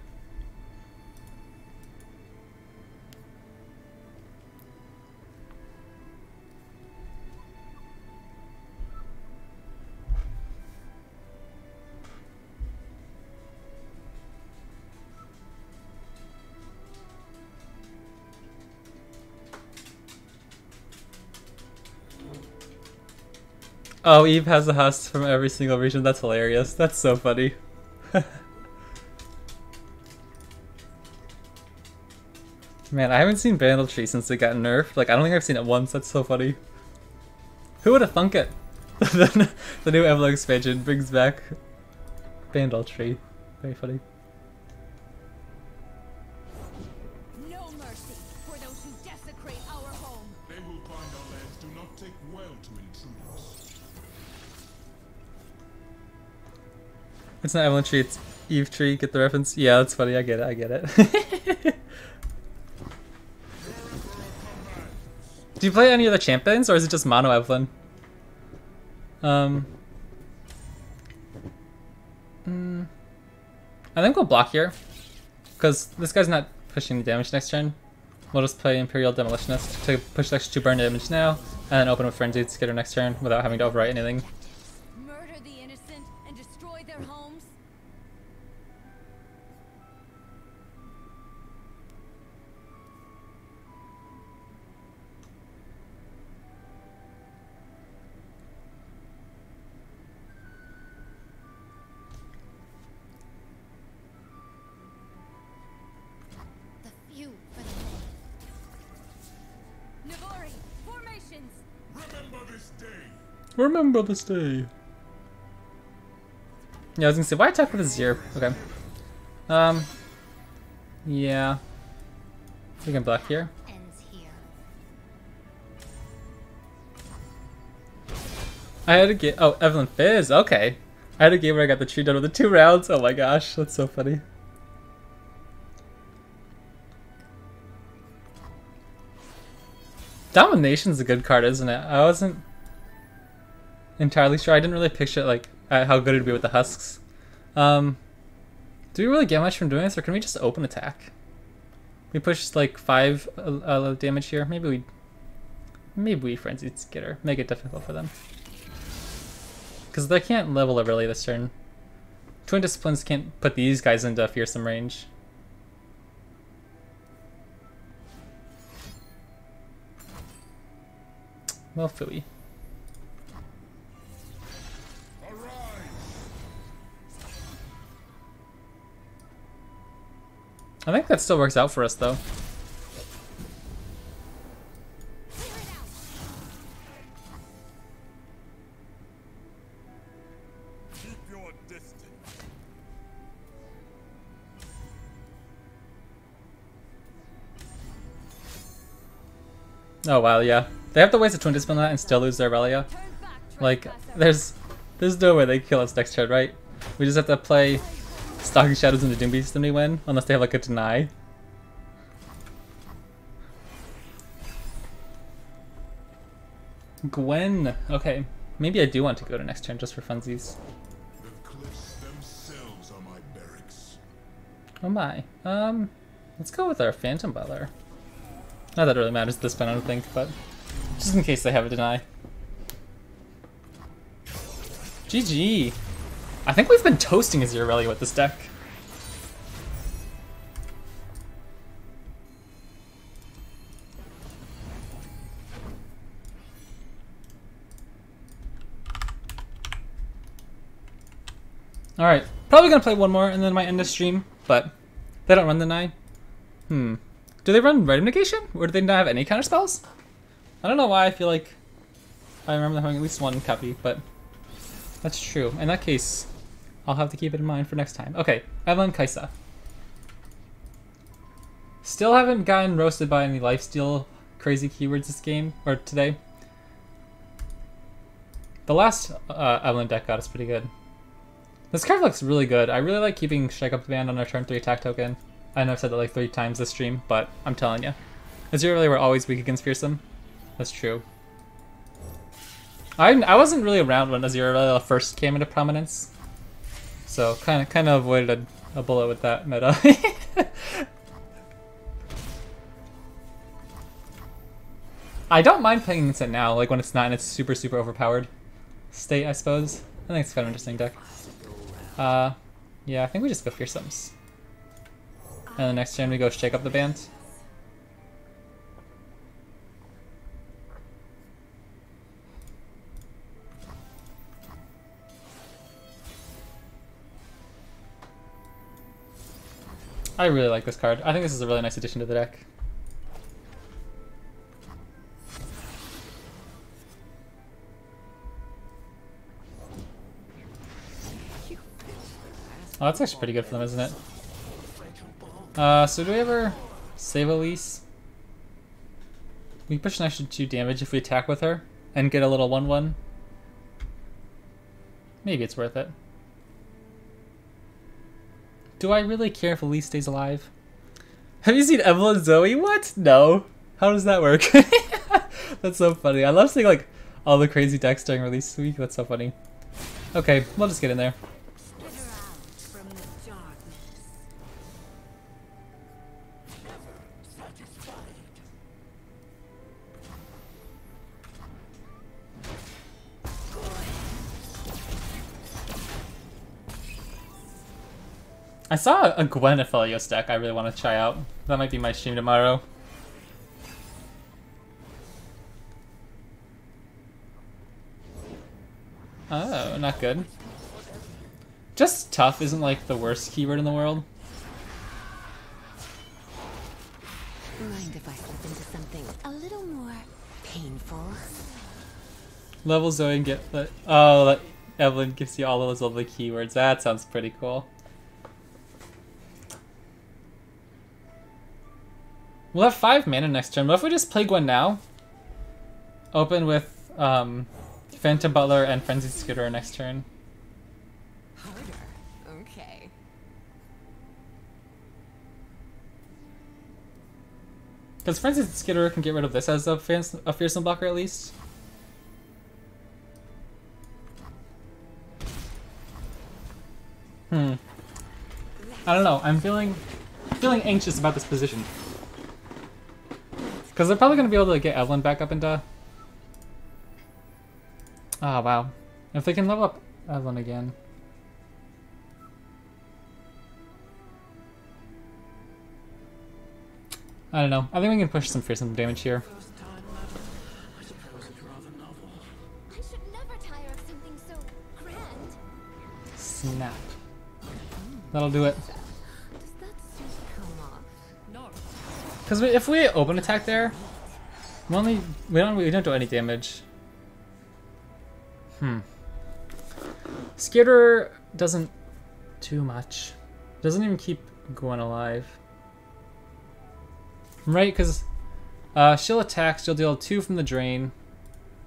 Oh, Eve has a house from every single region. That's hilarious. That's so funny. Man, I haven't seen Bandletree since it got nerfed. Like, I don't think I've seen it once. That's so funny. Who would have thunk it? The new Evelyn expansion brings back Bandletree. Very funny. No mercy for those who desecrate our home. They who find our lands do not take well to intruders. It's not Evelyn Tree, it's Eve Tree. Get the reference? Yeah, that's funny. I get it. I get it. Do you play any other champions, or is it just mono Evelyn? I think we'll block here, because this guy's not pushing the damage next turn. We'll just play Imperial Demolitionist to push the extra 2 burn damage now, and then open with Frenzied to get our next turn without having to overwrite anything. Murder the innocent and destroy their homes. The few for the many. Navori, formations. Remember this day. Remember this day. Yeah, I was gonna say, why attack with a Zero? Okay. Yeah. We can block here. Ends here. I had a game. Oh, Evelyn Fizz. Okay. I had a game where I got the tree done with the 2 rounds. Oh my gosh, that's so funny. Domination's a good card, isn't it? I wasn't entirely sure. I didn't really picture like how good it'd be with the husks. Do we really get much from doing this, or can we just open attack? We push like 5 damage here. Maybe we frenzy skitter. Make it difficult for them. Because they can't level it really this turn. Twin Disciplines can't put these guys into fearsome range. Well, phooey. I think that still works out for us, though. Keep your distance. Oh wow, yeah. They have to waste a Twin Discipline on that and still lose their Relia. Turn back, Like, trespasser. there's no way they kill us next turn, right? We just have to play Stalking Shadows into Doom Beast and we win, unless they have like a deny. Gwen. Okay. Maybe I do want to go to next turn just for funsies. The cliffs themselves are my barracks. Oh my. Let's go with our Phantom Butler. Not that it really matters at this point, I don't think, but just in case they have a deny. GG. I think we've been toasting Aziralia with this deck. Alright, probably gonna play one more and then I might end the stream, but they don't run the Nine. Do they run Rite of Negation? Or do they not have any counter spells? I don't know why I feel like I remember them having at least one copy, but that's true. In that case, I'll have to keep it in mind for next time. Okay, Evelyn Kaisa. Still haven't gotten roasted by any lifesteal crazy keywords this game, or today. The last Evelyn deck got us pretty good. This card looks really good. I really like keeping Strike Up the Band on our turn 3 attack token. I know I've said that like 3 times this stream, but I'm telling you. Aziralia were always weak against Fearsome. That's true. I wasn't really around when Aziralia first came into prominence. So kind of avoided a bullet with that meta. I don't mind playing against it now, like when it's not in its super overpowered state, I suppose. I think it's kind of an interesting deck. Yeah, I think we just go Fearsomes. And the next turn we go Shake Up the Band. I really like this card. I think this is a really nice addition to the deck. Oh, that's actually pretty good for them, isn't it? So do we ever save Elise? We push an extra 2 damage if we attack with her and get a little 1/1. Maybe it's worth it. Do I really care if Elise stays alive? Have you seen Evelyn Zoe? What? No. How does that work? That's so funny. I love seeing like all the crazy decks during release week. That's so funny. Okay, we'll just get in there. Skitter out from the darkness. Never satisfied. I saw a Gwen Aphelios deck I really want to try out. That might be my stream tomorrow. Oh, not good. Just tough isn't like the worst keyword in the world. Mind if I slip into something a little more painful? Level Zoe and get the... Oh, that Evelyn gives you all those lovely keywords. That sounds pretty cool. We'll have 5 mana next turn. What if we just play Gwen now? Open with Phantom Butler and Frenzied Skitterer next turn. Harder. Okay. Because Frenzied Skitterer can get rid of this as a fearsome blocker at least. I don't know. I'm feeling anxious about this position. Because they're probably going to be able to get Evelyn back up into... Oh, wow. If they can level up Evelyn again. I don't know. I think we can push some fearsome damage here. First time, madam. I suppose it's rather novel. I should never tire of something so grand. Snap. That'll do it. Does that suit come off? No. Because if we open attack there, we don't do any damage. Skitter doesn't do much. Doesn't even keep Gwen alive. Right, because she'll attack, she'll deal 2 from the drain,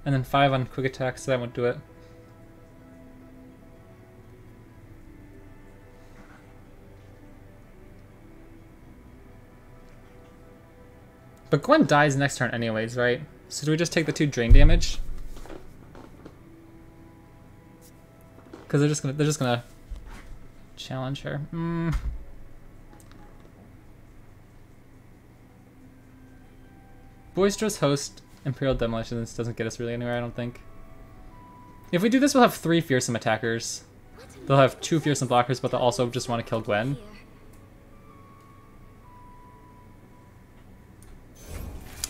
and then 5 on quick attack, so that won't do it. But Gwen dies next turn anyways, right? So do we just take the 2 drain damage? Because they're just gonna challenge her. Boisterous Host, Imperial Demolitions doesn't get us really anywhere, I don't think. If we do this, we'll have 3 fearsome attackers. They'll have 2 fearsome blockers, but they'll also just want to kill Gwen.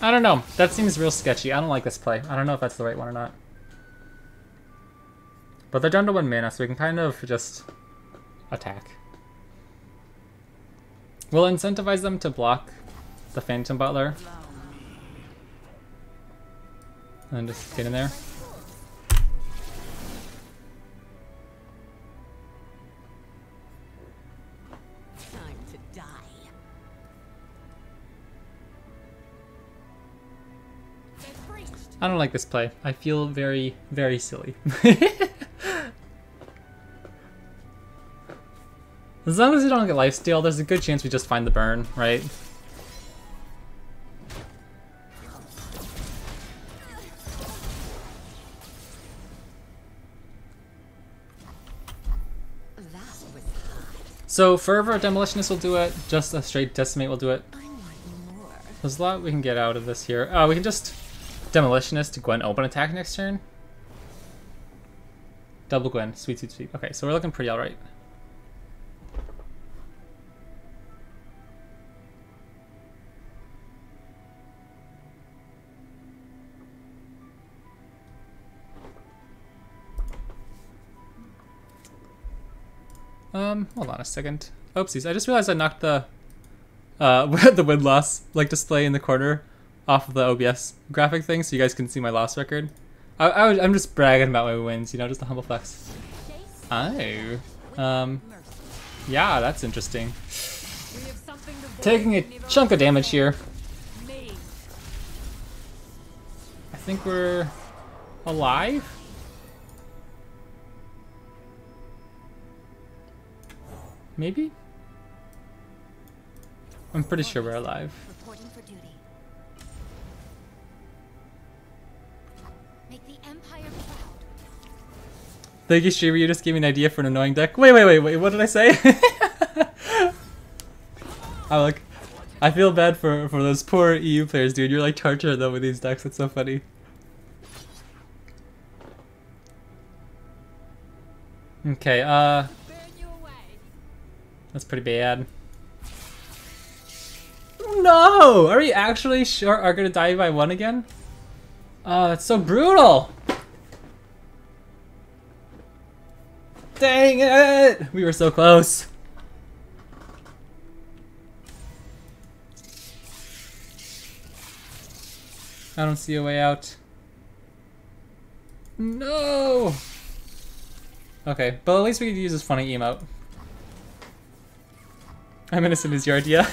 I don't know. That seems real sketchy. I don't like this play. I don't know if that's the right one or not. But they're down to 1 mana, so we can kind of just attack. We'll incentivize them to block the Phantom Butler. And just get in there. Time to die. I don't like this play. I feel very, very silly. As long as we don't get lifesteal, there's a good chance we just find the burn, right? So Fervor Demolitionist will do it, just a straight Decimate will do it. There's a lot we can get out of this here. We can just Demolitionist to Gwen open attack next turn. Double Gwen, sweet, sweet, sweet. Okay, so we're looking pretty alright. Hold on a second. Oopsies, I just realized I knocked the the win loss like display in the corner off of the OBS graphic thing, so you guys can see my loss record. I'm just bragging about my wins, you know, just a humble flex. Oh, yeah, that's interesting. Taking a chunk of damage here. I think we're alive. Maybe? I'm pretty sure we're alive. Reporting for duty. Make the Empire proud. Thank you, streamer. You just gave me an idea for an annoying deck. Wait. What did I say? I feel bad for those poor EU players, dude. You're like torturing them with these decks. It's so funny. Okay, That's pretty bad. No! Are we actually sure are gonna die by 1 again? Oh, that's so brutal! Dang it! We were so close. I don't see a way out. No! Okay, but at least we could use this funny emote. I'm innocent is your idea.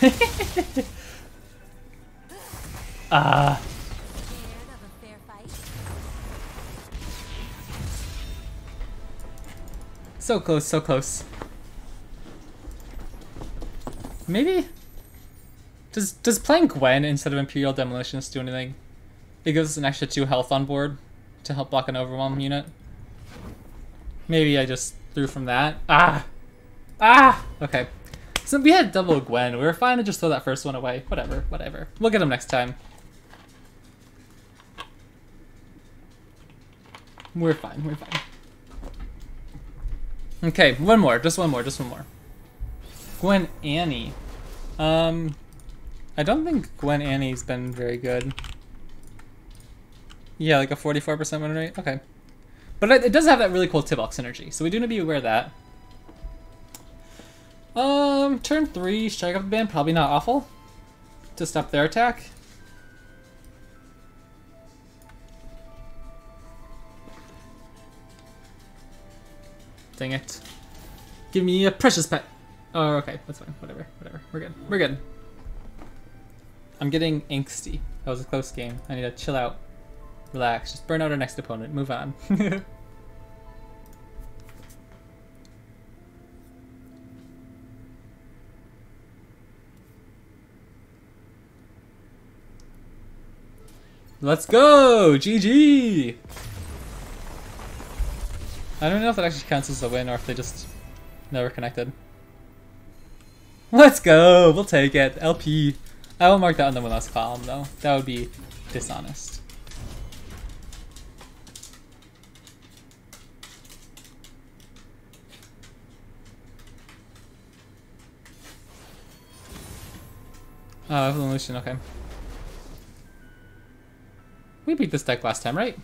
Ah. Scared of a fair fight? So close, so close. Maybe? Does playing Gwen instead of Imperial Demolitionist do anything? It gives us an extra 2 health on board to help block an overwhelm unit. Maybe I just threw from that. Ah! Ah! Okay. So we had double Gwen. We were fine to just throw that first one away. Whatever, whatever. We'll get him next time. We're fine, we're fine. Okay, one more, just one more, just one more. Gwen Annie. I don't think Gwen Annie's been very good. Yeah, like a 44% win rate? Okay. But it does have that really cool Tibok synergy, so we do need to be aware of that. Turn 3, strike up the band, probably not awful. To stop their attack. Dang it. Give me a precious pet. Oh, okay, that's fine. Whatever, whatever. We're good. We're good. I'm getting angsty. That was a close game. I need to chill out. Relax. Just burn out our next opponent. Move on. Let's go! GG! I don't know if that actually counts as a win or if they just never connected. Let's go! We'll take it. LP. I will mark that on the win-loss column though. That would be dishonest. Oh, Evolution, okay. We beat this deck last time, right?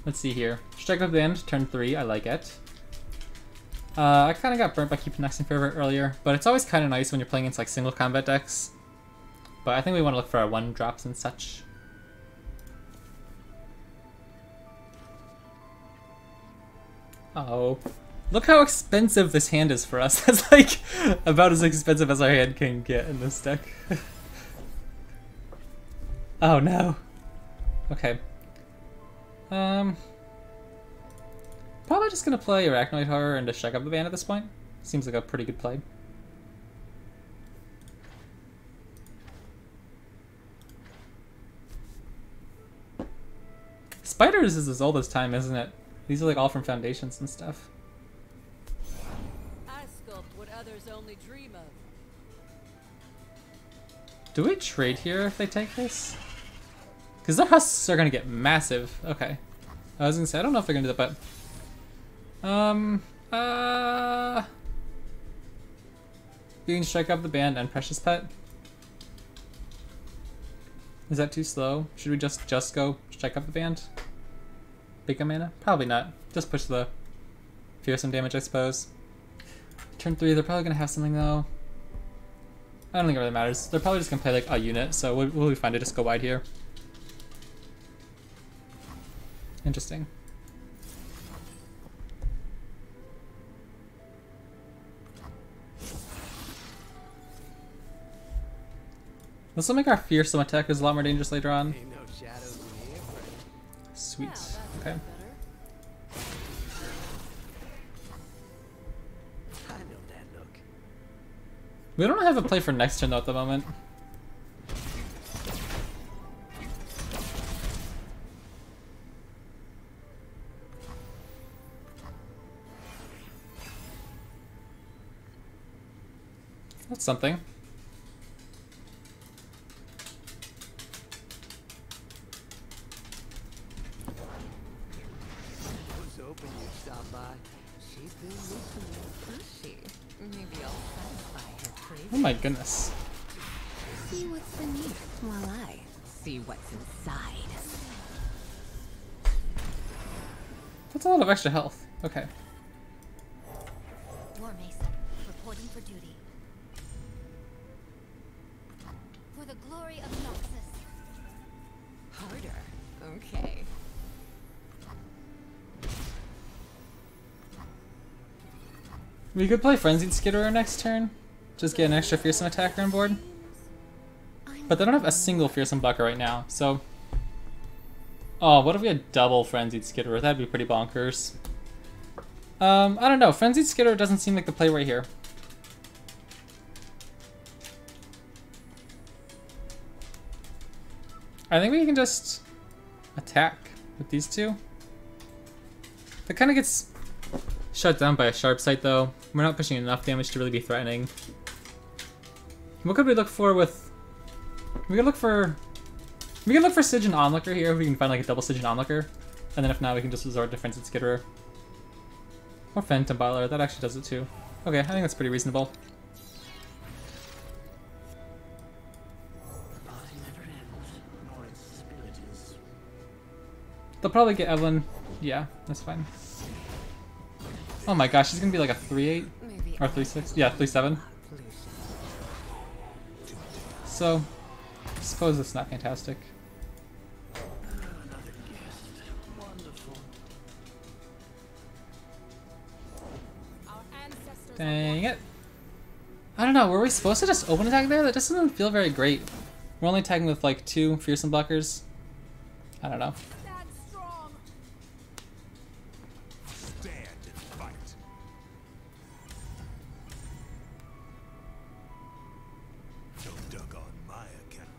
Let's see here. Strike up the end, turn 3, I like it. I kind of got burnt by keeping Next in Favor earlier, but it's always kind of nice when you're playing against like single combat decks. But I think we want to look for our 1-drops and such. Oh. Look how expensive this hand is for us. That's like about as expensive as our hand can get in this deck. Oh no. Okay. Probably just gonna play Arachnoid Horror and just check up the band at this point. Seems like a pretty good play. Spiders is as old as time, isn't it? These are like all from Foundations and stuff. I sculpt what others only dream of. Do we trade here if they take this? Because their husks are gonna get massive. Okay. I was gonna say, I don't know if they're gonna do that, but... You can strike up the band and Precious Pet. Is that too slow? Should we just go strike up the band? Big mana? Probably not. Just push the fearsome damage, I suppose. Turn 3, they're probably gonna have something though. I don't think it really matters. They're probably just gonna play like a unit, so we'll be fine to just go wide here. Interesting. This will make our fearsome attackers a lot more dangerous later on. Ain't no shadows in here, friend. Sweet. Yeah, Okay. I know that look. We don't have a play for next turn though at the moment. That's something. Was hoping you'd stop by. She's been listening, has she? Maybe I'll Oh my goodness. See what's beneath while I see what's inside. That's a lot of extra health. Okay. War Mason, reporting for duty. For the glory of Noxus. Harder. Okay. We could play Frenzied Skitterer next turn. Just get an extra fearsome attacker on board. But they don't have a single fearsome blocker right now, so... Oh, what if we had double Frenzied Skitterer? That'd be pretty bonkers. I don't know. Frenzied Skitterer doesn't seem like the play right here. I think we can just attack with these two. That kind of gets shut down by a sharp sight, though. We're not pushing enough damage to really be threatening. What could we look for with... We could look for Stygian Onlooker here if we can find like a double Stygian Onlooker. And then if not, we can just resort to Frenzied Skitterer. Or Phantom Bailer, that actually does it too. Okay, I think that's pretty reasonable. The party never ends, nor its abilities. They'll probably get Evelyn. Yeah, that's fine. Oh my gosh, she's gonna be like a 3-8 Maybe or 3-6. Yeah, 3-7. So, I suppose it's not fantastic. Another guest. Wonderful. Dang it. I don't know, were we supposed to just open attack there? That just doesn't feel very great. We're only attacking with like 2 fearsome blockers. I don't know. Stand strong. Stand and fight. No duck on my account.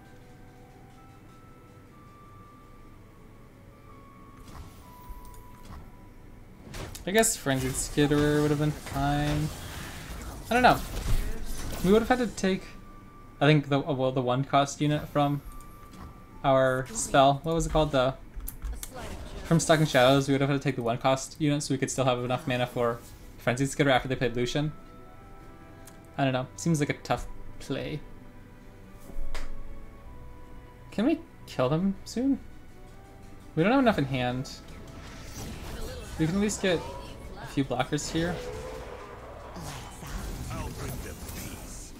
I guess Frenzied Skitterer would have been fine. I don't know. We would have had to take, I think, the the 1 cost unit from our spell. What was it called? From Stuck in Shadows, we would have had to take the 1 cost unit so we could still have enough mana for Frenzied Skitterer after they played Lucian. I don't know. Seems like a tough play. Can we kill them soon? We don't have enough in hand. We can at least get a few blockers here. I'll bring them peace.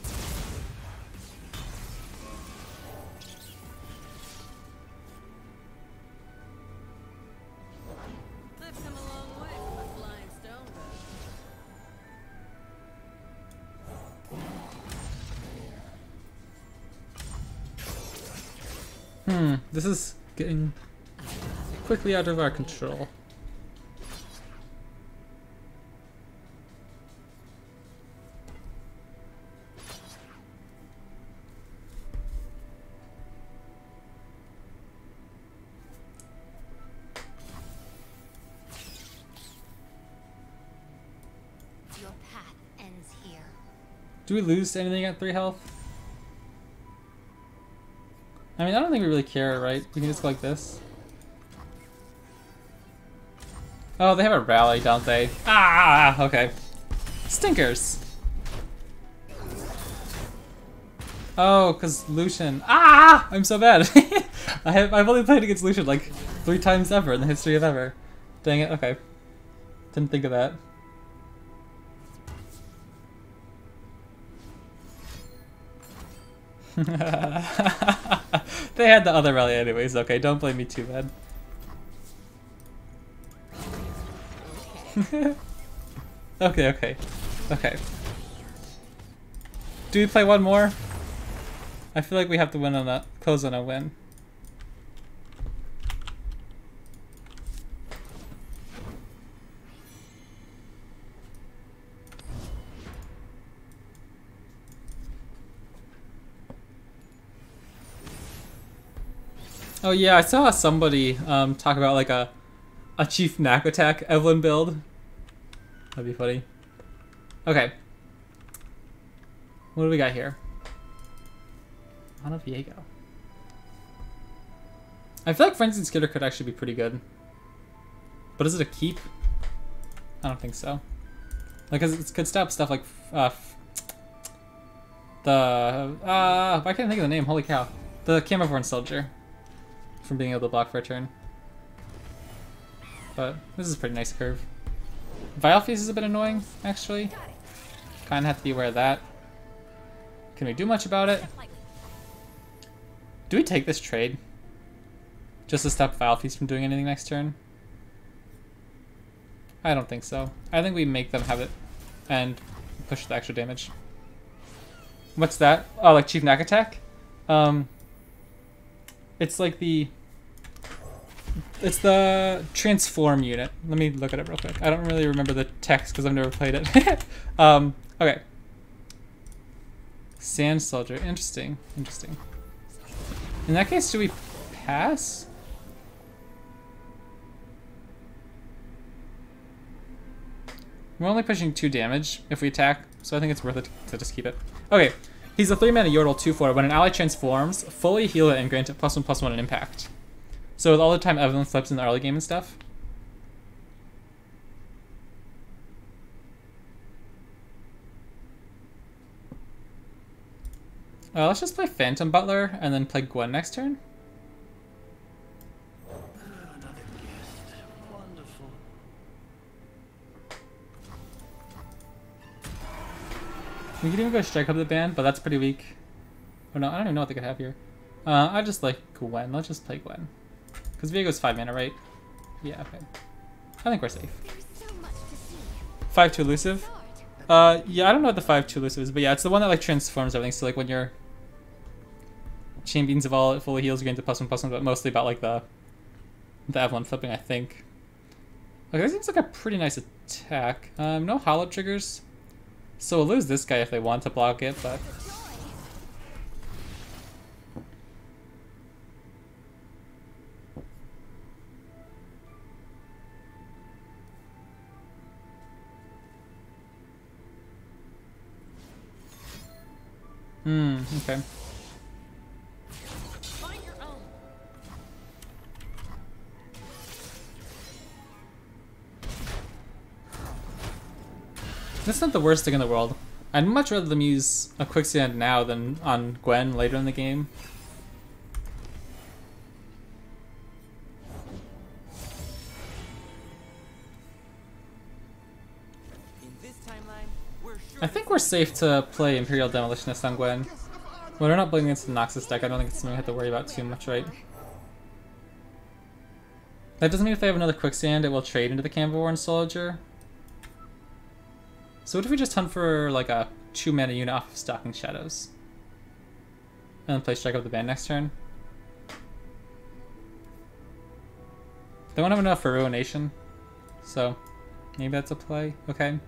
I've come a long way from a flying stone. This is getting quickly out of our control. Your path ends here. Do we lose anything at 3 health? I mean, I don't think we really care, right? We can just go like this. Oh, they have a rally, don't they? Ah, okay. Stinkers. Oh, because Lucian. Ah! I'm so bad. I've only played against Lucian like 3 times ever in the history of ever. Dang it, okay. Didn't think of that. They had the other rally anyways, okay, don't blame me too bad. Okay. Do we play one more? I feel like we have to win on a close on a win. Oh yeah, I saw somebody talk about like a Chief Knack Attack Evelyn build. That'd be funny. Okay. What do we got here? Ana Viego. I feel like Frenzied Skitter could actually be pretty good. But is it a keep? I don't think so. Like, 'cause it could stop stuff like I can't think of the name, holy cow. The Camovorn soldier. From being able to block for a turn. But this is a pretty nice curve. Vile Feast is a bit annoying, actually. Kinda have to be aware of that. Can we do much about it? Do we take this trade? Just to stop Vile Feast from doing anything next turn? I don't think so. I think we make them have it and push the extra damage. What's that? Oh, like Chief Knack attack? It's like it's the transform unit. Let me look at it real quick. I don't really remember the text because I've never played it. Okay. Sand Soldier. Interesting. Interesting. In that case, do we pass? We're only pushing 2 damage if we attack, so I think it's worth it to just keep it. Okay, he's a 3-mana Yordle 2/4. When an ally transforms, fully heal it and grant it +1/+1 an impact. So with all the time Evelyn flips in the early game and stuff. Let's just play Phantom Butler and then play Gwen next turn. Another guest. Wonderful. We could even go Strike Up the Band, but that's pretty weak. Oh no, I don't even know what they could have here. I just like Gwen. Let's just play Gwen. Because Viego's 5 mana, right? Yeah, okay. I think we're safe. There's so much to see. 5/2 elusive? Yeah, I don't know what the 5/2 elusive is, but yeah, it's the one that like transforms everything. So like when your Champions of all it fully heals, you gain the +1/+1, but mostly about like the Evelyn flipping, I think. Okay, this seems like a pretty nice attack. No hollow triggers. So we'll lose this guy if they want to block it, but okay. Find your own. That's not the worst thing in the world. I'd much rather them use a quicksand now than on Gwen later in the game. In this timeline, we're sure I think we're safe to play Imperial Demolitionist on Gwen. When we're not playing against the Noxus deck, I don't think it's something we have to worry about too much, right? That doesn't mean if they have another quicksand, it will trade into the Camovorn Soldier. So what if we just hunt for like a 2-mana unit off of Stalking Shadows? And then play Strike Up the Band next turn? They won't have enough for Ruination, so maybe that's a play. Okay.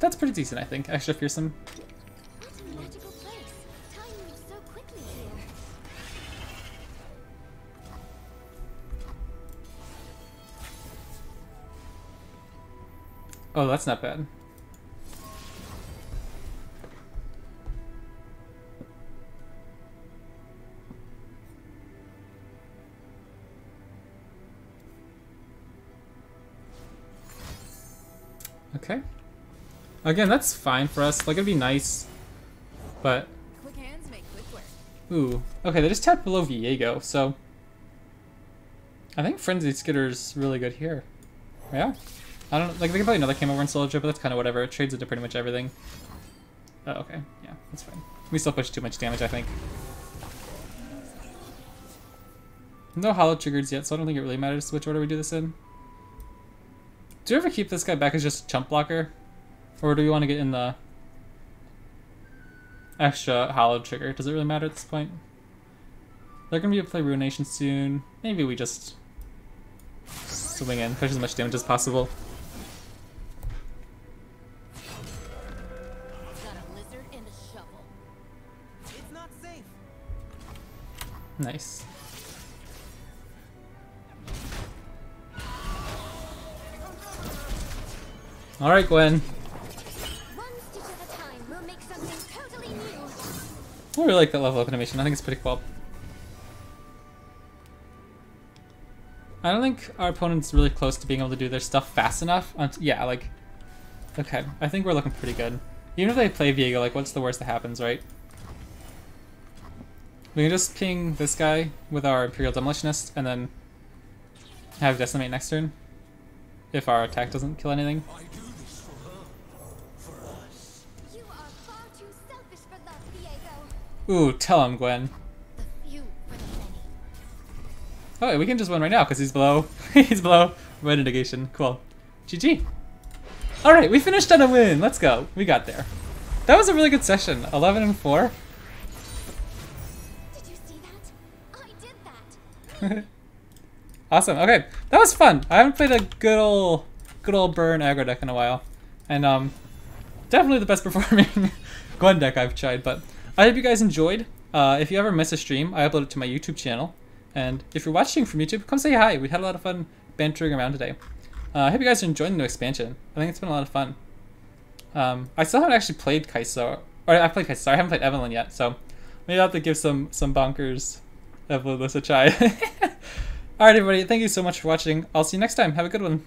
That's pretty decent, I think. Extra fearsome. What a magical place. Time moves so quickly here. Oh, that's not bad. Okay. Again, that's fine for us. Like, it'd be nice, but... Quick hands make quick work. Ooh. Okay, they just tapped below Viego, so... I think Frenzied Skitter's really good here. Yeah. I don't... Like, they can play another Camovorn Soldier, but that's kind of whatever. It trades into pretty much everything. Oh, okay. Yeah, that's fine. We still push too much damage, I think. No hollow triggers yet, so I don't think it really matters which order we do this in. Do you ever keep this guy back as just chump blocker? Or do we want to get in the extra hollow trigger? Does it really matter at this point? They're going to be able to play Ruination soon. Maybe we just swing in, push as much damage as possible. Got a lizard and a shovel. it's not safe. Nice. Alright, Gwen. One stitch at a time, we'll make something totally new. I really like that level up animation. I think it's pretty cool. I don't think our opponent's really close to being able to do their stuff fast enough. Yeah, like, okay, I think we're looking pretty good. Even if they play Viego, like, what's the worst that happens, right? We can just ping this guy with our Imperial Demolitionist and then have Decimate next turn if our attack doesn't kill anything. I do this for her. For us. You are far too selfish for love, Viego. Ooh, tell him, Gwen. The few for the many. Oh, wait, we can just win right now because he's below. He's below red negation. Cool. GG. All right, we finished on a win. Let's go. We got there. That was a really good session. 11 and 4. Did you see that? I did that. Awesome. Okay, that was fun. I haven't played a good old burn aggro deck in a while, and definitely the best performing Gwen deck I've tried. But I hope you guys enjoyed. If you ever miss a stream, I upload it to my YouTube channel, and if you're watching from YouTube, come say hi. We had a lot of fun bantering around today. I hope you guys are enjoying the new expansion. I think it's been a lot of fun. I still haven't actually played Kai'Sa, or I played Kai'Sa. I haven't played Evelyn yet, so maybe I'll have to give some bonkers Evelyn a try. Alright everybody, thank you so much for watching. I'll see you next time. Have a good one.